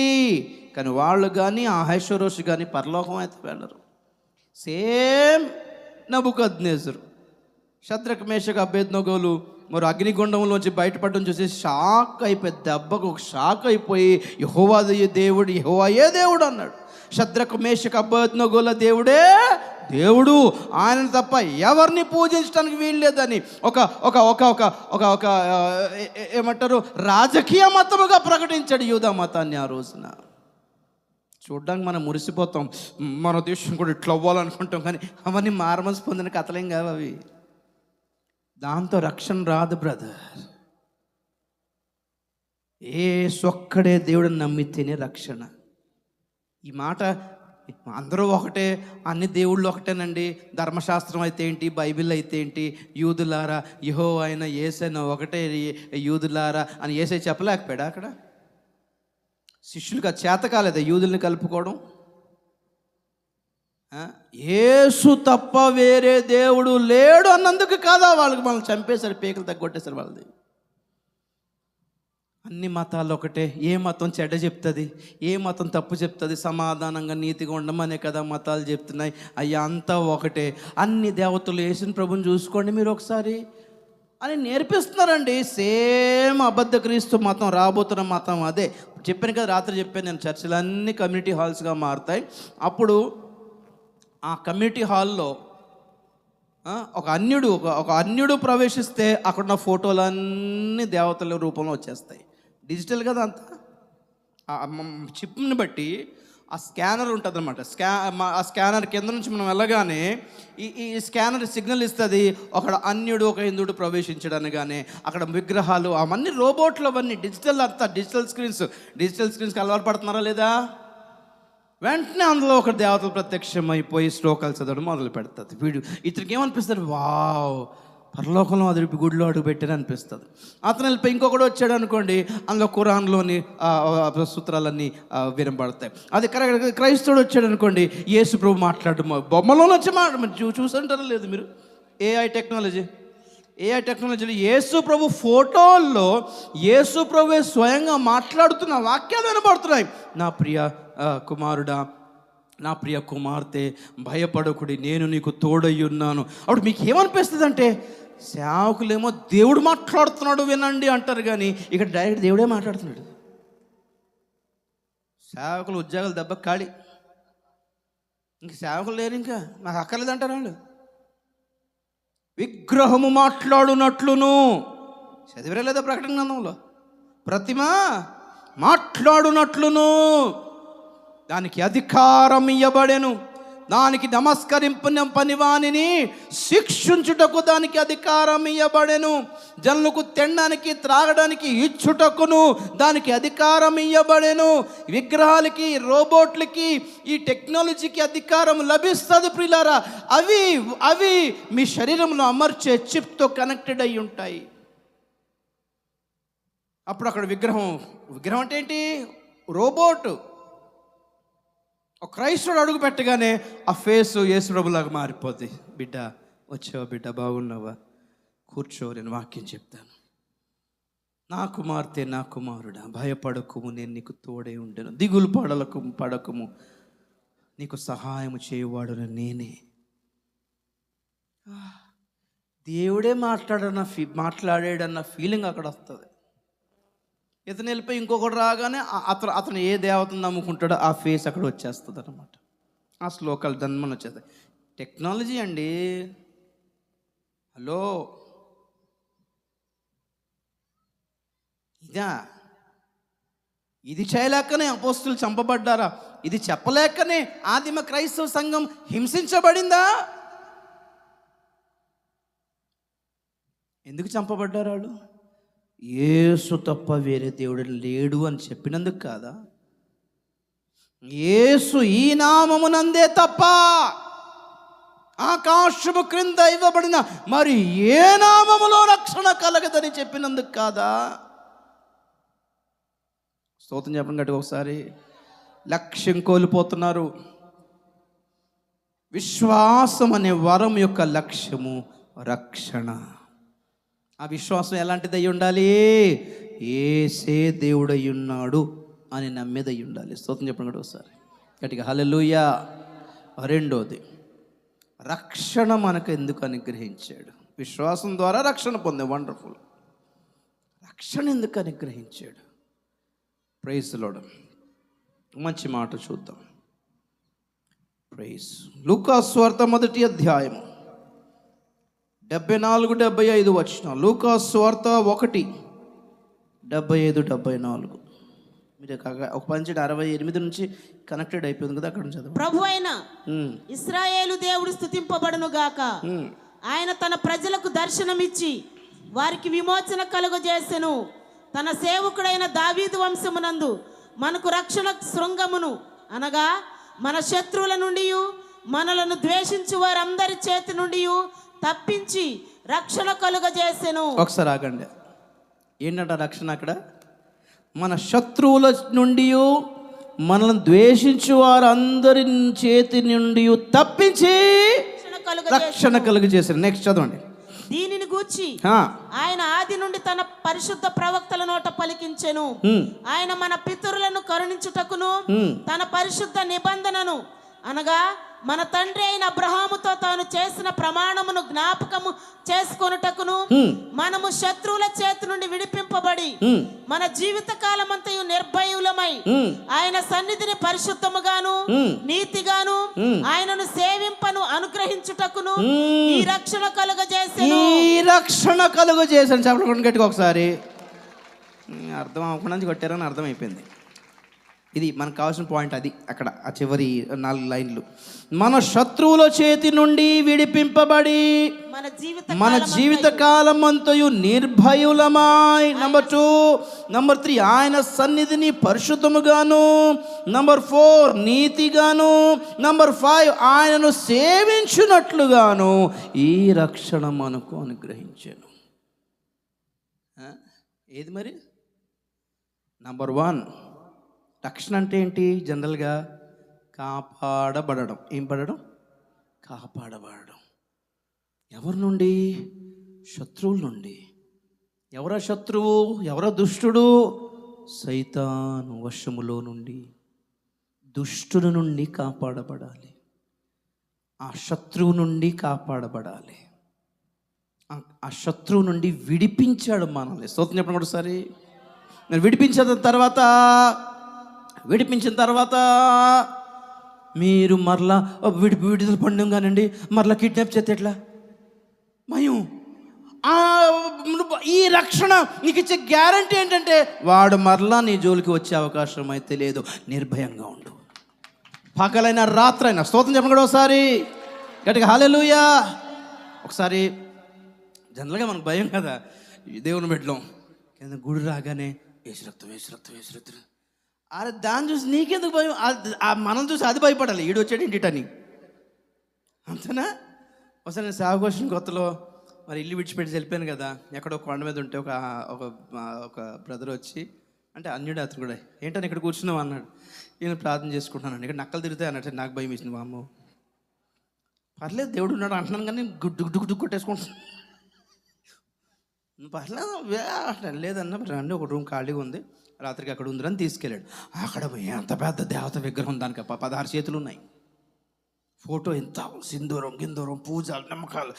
కానీ వాళ్ళు కానీ అహష్వేరోషు కానీ పరలోకం అయితే వెళ్ళరు. సేమ్ నబుకద్నెజరు, షద్రక్ మేషక్ అబేద్నెగోలు మరి అగ్నిగుండంలోంచి బయటపడడం చూసి షాక్ అయిపోయి, దెబ్బకు షాక్ అయిపోయి యెహోవాయే దేవుడు అన్నాడు. షద్రక్ మేషక్ అబేద్నెగోల దేవుడే దేవుడు, ఆయన తప్ప ఎవరిని పూజించడానికి వీల్లేదని ఒక ఒక ఒక ఒక ఒక ఒక ఏమంటారు రాజకీయ మతముగా ప్రకటించాడు యూదా మతాన్ని ఆ రోజున. చూడ్డానికి మనం మురిసిపోతాం, మన దేశం కూడా ఇట్లా అవ్వాలనుకుంటాం, కానీ అవన్నీ మారమనసు పొందిన కథలేం కావు అవి. దాంతో రక్షణ రాదు బ్రదర్. ఒక్కడే దేవుడిని నమ్మితేనే రక్షణ. ఈ మాట అందరూ ఒకటే, అన్ని దేవుళ్ళు ఒకటేనండి, ధర్మశాస్త్రం అయితే ఏంటి, బైబిల్ అయితే ఏంటి, యూదులారా యెహోవా అయిన యేసైనా ఒకటే యూదులారా అని యేసే చెప్పలేకపోయాడా? అక్కడ శిష్యులకు అది చేత కాలేదా యూదుల్ని కలుపుకోవడం? యేసు తప్ప వేరే దేవుడు లేడు అన్నందుకు కాదా వాళ్ళకి మనల్ని చంపేశారు, పీకలు తగ్గొట్టేశారు వాళ్ళది. అన్ని మతాలు ఒకటే, ఏ మతం చెడ్డ చెప్తుంది, ఏ మతం తప్పు చెప్తుంది, సమాధానంగా నీతిగా ఉండమనే కదా మతాలు చెప్తున్నాయి. అయ్యా అంతా ఒకటే, అన్ని దేవతలు యేసుని ప్రభుని చూసుకోండి మీరు ఒకసారి అని నేర్పిస్తున్నారండి. సేమ్ అబద్ధ క్రీస్తు మతం, రాబోతున్న మతం అదే. చెప్పాను కదా, రాత్రి చెప్పాను నేను, చర్చిలు అన్నీ కమ్యూనిటీ హాల్స్గా మారుతాయి. అప్పుడు ఆ కమ్యూనిటీ హాల్లో ఒక అన్యుడు ప్రవేశిస్తే అక్కడున్న ఫోటోలన్నీ దేవతల రూపంలో వచ్చేస్తాయి. డిజిటల్ కదా అంతా. చిప్ని బట్టి ఆ స్కానర్ ఉంటుంది అనమాట. ఆ స్కానర్ కింద నుంచి మనం వెళ్ళగానే ఈ స్కానర్ సిగ్నల్ ఇస్తుంది, ఒక అన్యుడు ఒక హిందువుడు ప్రవేశించడాన్ని. కానీ అక్కడ విగ్రహాలు అవన్నీ రోబోట్లు, అవన్నీ డిజిటల్, అంతా డిజిటల్ స్క్రీన్స్కి అలవాటు పడుతున్నారా లేదా? వెంటనే అందులో ఒక దేవతలు ప్రత్యక్షమైపోయి శ్లోకాలు చదవడం మొదలు పెడుతుంది. ఇతనికి ఏమనిపిస్తుంది, వావ్ పరలోకంలో అది గుడిలో అడుగు పెట్టారు అనిపిస్తుంది. అతను వెళ్ళిపోయి ఇంకొకటి వచ్చాడు అనుకోండి, అందులో ఖురాన్లోని సూత్రాలన్నీ వినబడతాయి. అది క్రైస్తవుడు వచ్చాడు అనుకోండి, యేసు ప్రభు మాట్లాడడం బొమ్మలో వచ్చి చూసంటారా లేదు మీరు? ఏఐ టెక్నాలజీలో యేసు ప్రభు ఫోటోల్లో యేసు ప్రభువే స్వయంగా మాట్లాడుతున్న వాక్యాలు వినబడుతున్నాయి. నా ప్రియ కుమారుడా, నా ప్రియ కుమార్తె, భయపడకుడి, నేను నీకు తోడై ఉన్నాను. అప్పుడు మీకు ఏమనిపిస్తుంది అంటే, సేవకులేమో దేవుడు మాట్లాడుతున్నాడు వినండి అంటారు, కానీ ఇక్కడ డైరెక్ట్ దేవుడే మాట్లాడుతున్నాడు. సేవకులు ఉద్యోగాలు దెబ్బ ఖాళీ, ఇంక సేవకులు లేరు, ఇంకా నాకు అక్కర్లేదు అంటారు వాళ్ళు. విగ్రహము మాట్లాడునట్లును చదివరే లేదా ప్రకటన గ్రంథంలో? ప్రతిమ మాట్లాడునట్లును దానికి అధికారం ఇయ్యబడెను, దానికి నమస్కరింపని వానిని శిక్షించుటకు దానికి అధికారం ఇయ్యబడెను, జనులకు తినడానికి త్రాగడానికి ఇచ్చుటకును దానికి అధికారం ఇయ్యబడెను. విగ్రహాలకి, రోబోట్లకి, ఈ టెక్నాలజీకి అధికారం లభిస్తుంది ప్రియులారా. అవి మీ శరీరంలో అమర్చే చిప్తో కనెక్టెడ్ అయి ఉంటాయి. అప్పుడు అక్కడ విగ్రహం అంటే ఏంటి? రోబోట్. ఒక క్రైస్తవుడు అడుగు పెట్టగానే ఆ ఫేస్ యేసు ప్రభులాగా మారిపోద్ది. బిడ్డ వచ్చావా, బిడ్డ బాగున్నావా, కూర్చో, నేను వాక్యం చెప్తాను. నా కుమార్తె, నా కుమారుడా, భయపడకుము, నేను నీకు తోడే ఉండను. దిగులు పడకము, నీకు సహాయం చేయువాడును నేనే. దేవుడే మాట్లాడాడన్న ఫీలింగ్ అక్కడ వస్తుంది. ఇతను వెళ్ళిపోయి ఇంకొకటి రాగానే అతను ఏ దేవతను నమ్ముకుంటాడో ఆ ఫేస్ అక్కడ వచ్చేస్తుంది అనమాట. ఆ శ్లోకాలు ధన్మని వచ్చేస్తాయి. టెక్నాలజీ అండి. హలో, ఇది చేయలేకనే అపోస్తులు చంపబడ్డారా? ఇది చెప్పలేకనే ఆదిమ క్రైస్తవ సంఘం హింసించబడిందా? ఎందుకు చంపబడ్డారు వాళ్ళు? యేసు తప్ప వేరే దేవుడు లేడు అని చెప్పినందుకు కాదా? యేసు ఈ నామమునందే తప్ప ఆకాశము క్రింద ఇవ్వబడిన మరి ఏ నామములో రక్షణ కలగదని చెప్పినందుకు కాదా? స్తోత్రం చెప్పండి గట్టిగా ఒకసారి. లక్ష్యం కోల్పోతున్నారు. విశ్వాసం అనే వరం యొక్క లక్ష్యము రక్షణ. ఆ విశ్వాసం ఎలాంటిది అయి ఉండాలి? యేసే దేవుడై ఉన్నాడు అని నమ్మేదై ఉండాలి. స్తోత్రం చెప్పండి ఒకసారి గట్టిగా హల్లెలూయా. రెండోది, రక్షణ మనకు ఎందుకు అనుగ్రహించాడు? విశ్వాసం ద్వారా రక్షణ పొందే వండర్ఫుల్. రక్షణ ఎందుకు అనుగ్రహించాడు? Praise the Lord. మంచి మాట చూద్దాం. ప్రైజ్. లూకా సువార్త 1వ అధ్యాయము 74-75 వచనం. లూకా సువార్త 1:75-74. మీరు ఒక పని 68 నుంచి కనెక్టెడ్ అయిపోయింది కదా, అక్కడ నుంచి చదువు. ప్రభు అయిన ఇశ్రాయేలు దేవుడు స్తుతింపబడును గాక. ఆయన తన ప్రజలకు దర్శనమిచ్చి వారికి విమోచన కలుగజేసెను. తన సేవకుడైన దావీదు వంశమునందు మనకు రక్షణ శృంగమును, అనగా మన శత్రువుల నుండి మనలను ద్వేషించు వారందరి చేతి నుండి తప్పించి రక్షణ కలుగజేసెను. ఒకసారి ఆగండి. ఏంటంట రక్షణ అక్కడ? మన శత్రువుల నుండి మనల్ని ద్వేషించు వారందరి చేతి నుండి తప్పించి రక్షణ కలుగజేసారు. నెక్స్ట్ చదవండి. దీనిని గూర్చి ఆయన ఆది నుండి తన పరిశుద్ధ ప్రవక్తల నోట పలికించెను. ఆయన మన పితరులను కరుణించుటకును, తన పరిశుద్ధ నిబంధనను, అనగా మన తండ్రి అయిన అబ్రహాముతో తాను చేసిన ప్రమాణమును జ్ఞాపకము చేసుకొనుటకును, మనము శత్రువుల చేతి నుండి విడిపింపబడి మన జీవిత కాలమంతయు నిర్భయులమై ఆయన సన్నిధిని పరిశుద్ధముగాను నీతిగాను ఆయనను సేవింపను అనుగ్రహించుటకును ఈ రక్షణ కలుగజేసెను. ఈ రక్షణ కలుగజేసాను. చెప్పండి గట్టిగా ఒకసారి. అర్థం అవ్వకుండా కొట్టారని అర్థమైపోయింది. ఇది మనకు కావాల్సిన పాయింట్. అది అక్కడ ఆ చివరి 4 లైన్లు. మన శత్రువుల చేతి నుండి విడిపింపబడి మన జీవిత కాలమంతయు నిర్భయులమై. నంబర్ 2. నంబర్ 3, ఆయన సన్నిధిని పరిశుద్ధముగాను. నంబర్ 4, నీతిగాను. నంబర్ 5, ఆయనను సేవించున్నట్లుగాను ఈ రక్షణ మనకు అనుగ్రహించాను. ఏది మరి? నంబర్ 1, రక్షణ అంటే ఏంటి? జనరల్గా కాపాడబడడం. ఏం పడడం? కాపాడబడడం. ఎవరి నుండి? శత్రువుల నుండి. ఎవరా శత్రువు? ఎవరా దుష్టుడు? సైతాను వశములో నుండి, దుష్టుని నుండి కాపాడబడాలి. ఆ శత్రువు నుండి కాపాడబడాలి. ఆ శత్రువు నుండి విడిపించాడు మనల్ని. స్తోత్రం చెప్పండి ఒకసారి. విడిపించిన తర్వాత మీరు మరలా విడుదల పండుగ కానండి, మరలా కిడ్నాప్ చేస్తే ఎట్లా? మయం. ఈ రక్షణ నీకు ఇచ్చే గ్యారంటీ ఏంటంటే వాడు మరలా నీ జోలికి వచ్చే అవకాశం అయితే లేదు. నిర్భయంగా ఉండు. పగలైనా రాత్రైనా. స్తోత్రం చెప్పండి కూడా ఒకసారి గట్టిగా హల్లెలూయా. ఒకసారి జనరల్గా మనకు భయం కదా, దేవుని బిడ్డలం కింద గుడి రాగానే ఏసు రక్తం. అరే దాన్ని చూసి నీకెందుకు భయం? మనం చూసి అది భయపడాలి. ఈడు వచ్చాడు ఇంటిటని, అంతేనా? ఒకసారి నేను సేవకోసం కొత్తలో మరి ఇల్లు విడిచిపెట్టి వెళ్ళిపోయాను కదా. ఎక్కడో కొండ మీద ఉంటే ఒక బ్రదర్ వచ్చి, అంటే అన్యుడు అతను కూడా, ఏంటని ఇక్కడ కూర్చున్నావు అన్నాడు. నేను ప్రార్థన చేసుకుంటున్నాను, ఇక్కడ నక్కలు తిరుగుతాయి అన్నట్టు. నాకు భయం వేసింది. మా అమ్మ, పర్లేదు దేవుడు ఉన్నాడు అంటున్నాను కానీ గుడ్డు కొట్టేసుకుంటున్నాను. పర్లేదు లేదన్నా, రండి ఒక రూమ్ ఖాళీగా ఉంది, రాత్రికి అక్కడ ఉందని తీసుకెళ్ళాడు. అక్కడ ఎంత పెద్ద దేవత విగ్రహం, దానికి 16 చేతులు ఉన్నాయి, ఫోటో ఎంత, సింధూరం గిందూరం పూజలు నమ్మకాలు.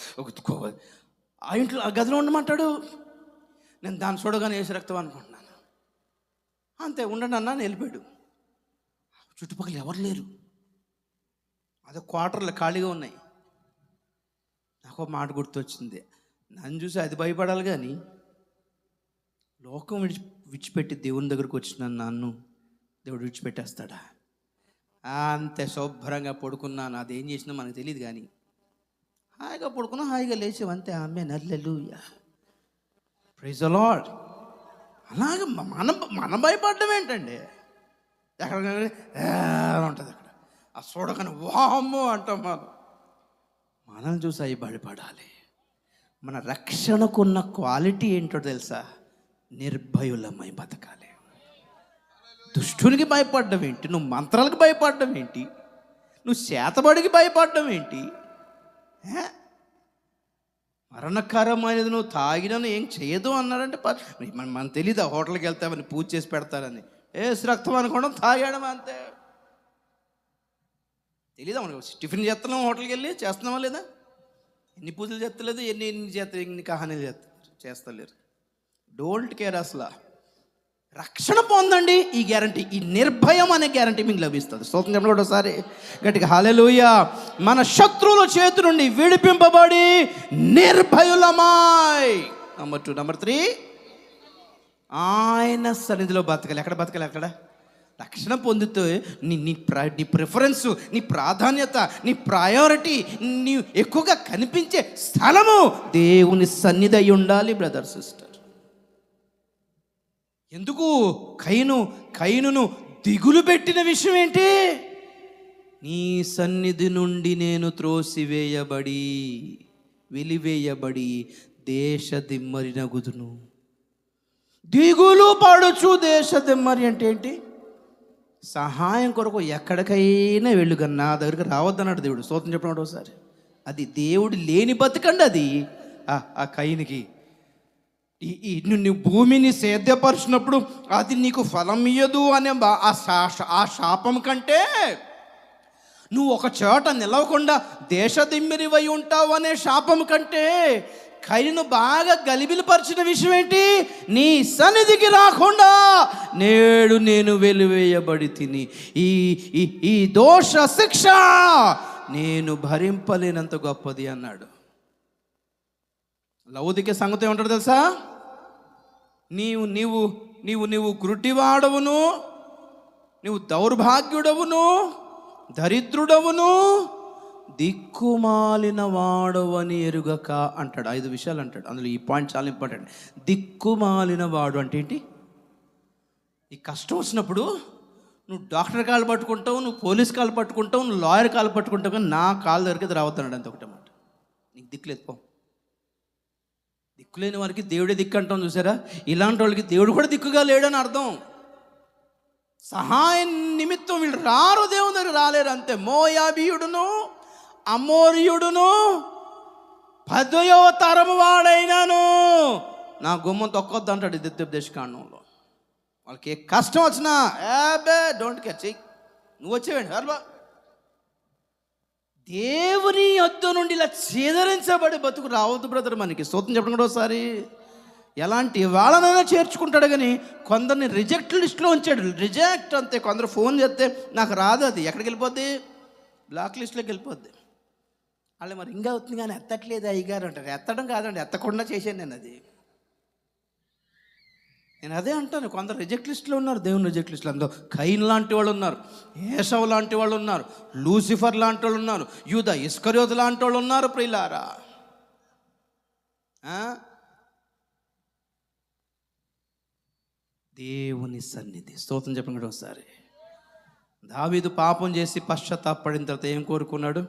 ఆ ఇంట్లో ఆ గదిలో ఉండమంటాడు. నేను దాన్ని చూడగానే వేసి రక్తం అనుకుంటున్నాను. అంతే, ఉండండి అన్నా అని వెళ్ళిపోయాడు. చుట్టుపక్కల ఎవరు లేరు, అదే క్వార్టర్లు ఖాళీగా ఉన్నాయి. నాకు ఒక మాట గుర్తొచ్చింది, నన్ను చూసి అది భయపడాలి కానీ లోకం విడిచిపెట్టి దేవుని దగ్గరకు వచ్చిన నన్ను దేవుడు విడిచిపెట్టేస్తాడా? అంతే శుభ్రంగా పడుకున్నాను. అదేం చేసినా మనకు తెలియదు కానీ హాయిగా పడుకున్నా, హాయిగా లేచాం అంతే. ఆమె హల్లెలూయా, ప్రైజ్ ది లార్డ్. అలాగే మనం భయపడడం ఏంటండి? ఎక్కడ ఉంటుంది అక్కడ, ఆ చూడకని వామ్మో అంటాం. మనల్ని చూసి అవి భయపడాలి. మన రక్షణకున్న క్వాలిటీ ఏంటో తెలుసా? నిర్భయులమై బతకాలి. దుష్టునికి భయపడడం ఏంటి? నువ్వు మంత్రాలకు భయపడడం ఏంటి? నువ్వు చేతబడికి భయపడడం ఏంటి? మరణకరమైనది నువ్వు తాగినను ఏం చేయదు అన్నారంటే మనం తెలీదు. హోటల్కి వెళ్తామని పూజ చేసి పెడతారని రక్తం అనుకోవడం, తాగడం అంతే. తెలీదా మనకు? టిఫిన్ చేస్తున్నాం, హోటల్కి వెళ్ళి చేస్తున్నామా లేదా? ఎన్ని పూజలు చేస్తలేదు, ఎన్ని కహానీలు చేస్తలేరు. డోంట్ కేర్ అసలు. రక్షణ పొందండి. ఈ గ్యారంటీ, ఈ నిర్భయం అనే గ్యారంటీ మీకు లభిస్తుంది. స్తోత్రం చెప్పండి ఒకసారి గట్టిగా, హల్లెలూయా. మన శత్రువుల చేతి నుండి విడిపింపబడి నిర్భయులమై. నెంబర్ 2. నెంబర్ 3, ఆయన సన్నిధిలో బతకాలి. ఎక్కడ బతకాలి? అక్కడ. రక్షణ పొందితే నీ ప్రిఫరెన్స్, నీ ప్రాధాన్యత, నీ ప్రయారిటీ, నీ ఎక్కువగా కనిపించే స్థలము దేవుని సన్నిధి అయి ఉండాలి. బ్రదర్ సిస్టర్, ఎందుకు కయీనును దిగులు పెట్టిన విషయం ఏంటి? నీ సన్నిధి నుండి నేను వెలివేయబడి దేశదిమ్మరినగుదును. దిగులు పడుచు దేశదిమ్మరి అంటే ఏంటి? సహాయం కొరకు ఎక్కడికైనా వెళ్ళుగా, నా దగ్గరికి రావద్దన్నాడు దేవుడు. స్తోత్రం చెప్పినాడు ఒకసారి. అది దేవుడు లేని బతుకండి. అది ఆ కయీనుకి. నువ్వు భూమిని సేద్యపరిచినప్పుడు అది నీకు ఫలం ఇయ్యదు అనే ఆ శాపం కంటే, నువ్వు ఒక చోట నిలవకుండా దేశదిమ్మిరివై ఉంటావు అనే శాపం కంటే, కయీను బాగా గలిబిలిపరిచిన విషయం ఏంటి? నీ సన్నిధికి రాకుండా నేడు నేను వెలివేయబడి తిని ఈ దోష శిక్ష నేను భరింపలేనంత గొప్పది అన్నాడు. లౌదిక సంగతి ఏమంటాడు తెలుసా? నీవు గుడ్డివాడవును, నీవు దౌర్భాగ్యుడవును, దరిద్రుడవును, దిక్కుమాలిన వాడవని ఎరుగక అంటాడు. 5 విషయాలు అంటాడు. అందులో ఈ పాయింట్ చాలా ఇంపార్టెంట్. దిక్కుమాలిన వాడు అంటే ఏంటి? ఈ కష్టం వచ్చినప్పుడు నువ్వు డాక్టర్ కాలు పట్టుకుంటావు, నువ్వు పోలీస్ కాలు పట్టుకుంటావు, నువ్వు లాయర్ కాలు పట్టుకుంటావు, కానీ నా కాలు దగ్గరికి రావద్దన్నాడు. అంత ఒకటే మాట. నీకు దిక్కులేదు, పో. దిక్కులేని వారికి దేవుడే దిక్కు అంటాం చూసారా? ఇలాంటి వాళ్ళకి దేవుడు కూడా దిక్కుగా లేడని అర్థం. సహాయం నిమిత్తం వీళ్ళు రారు, దేవుని దగ్గర రాలేరు అంతే. మోయాబీయుడును, అమోరియుడును, 10వ తరము వాడైనాను నా గుమ్మం తొక్కొద్దు అంటాడు ద్వితీయోపదేశకాండంలో. వాళ్ళకి ఏ కష్టం వచ్చినా డోంట్ కేర్, చెయ్యి, నువ్వు వచ్చేవాడి హర్బా. దేవుని యొద్ద నుండి ఇలా ఛేదరించబడి బతుకు రావద్దు బ్రదర్ మనకి. స్తోత్రం చెప్పండి కూడా ఒకసారి. ఎలాంటి వాళ్ళనైనా చేర్చుకుంటాడు కానీ కొందరిని రిజెక్ట్ లిస్ట్లో ఉంచాడు. రిజెక్ట్ అంతే. కొందరు ఫోన్ చేస్తే నాకు రాదు, అది ఎక్కడికి వెళ్ళిపోద్ది? బ్లాక్ లిస్ట్లోకి వెళ్ళిపోద్ది. వాళ్ళు మరి ఇంకా అవుతుంది కానీ ఎత్తట్లేదు అయ్యగారు అంటారు. ఎత్తడం కాదండి, ఎత్తకుండా చేశాను నేను. నేను అదే అంటాను. కొందరు రిజెక్ట్ లిస్ట్లో ఉన్నారు, దేవుని రిజెక్ట్ లిస్ట్లో. అందులో కయీను లాంటి వాళ్ళు ఉన్నారు, ఏసావు లాంటి వాళ్ళు ఉన్నారు, లూసిఫర్ లాంటి వాళ్ళు ఉన్నారు, యూదా ఇస్కరియోతు లాంటి వాళ్ళు ఉన్నారు. ప్రియులారా, దేవుని సన్నిధి. స్తోత్రం చెప్పండి ఒకసారి. దావీదు పాపం చేసి పశ్చాత్తాపడిన తర్వాత ఏం కోరుకున్నాడు?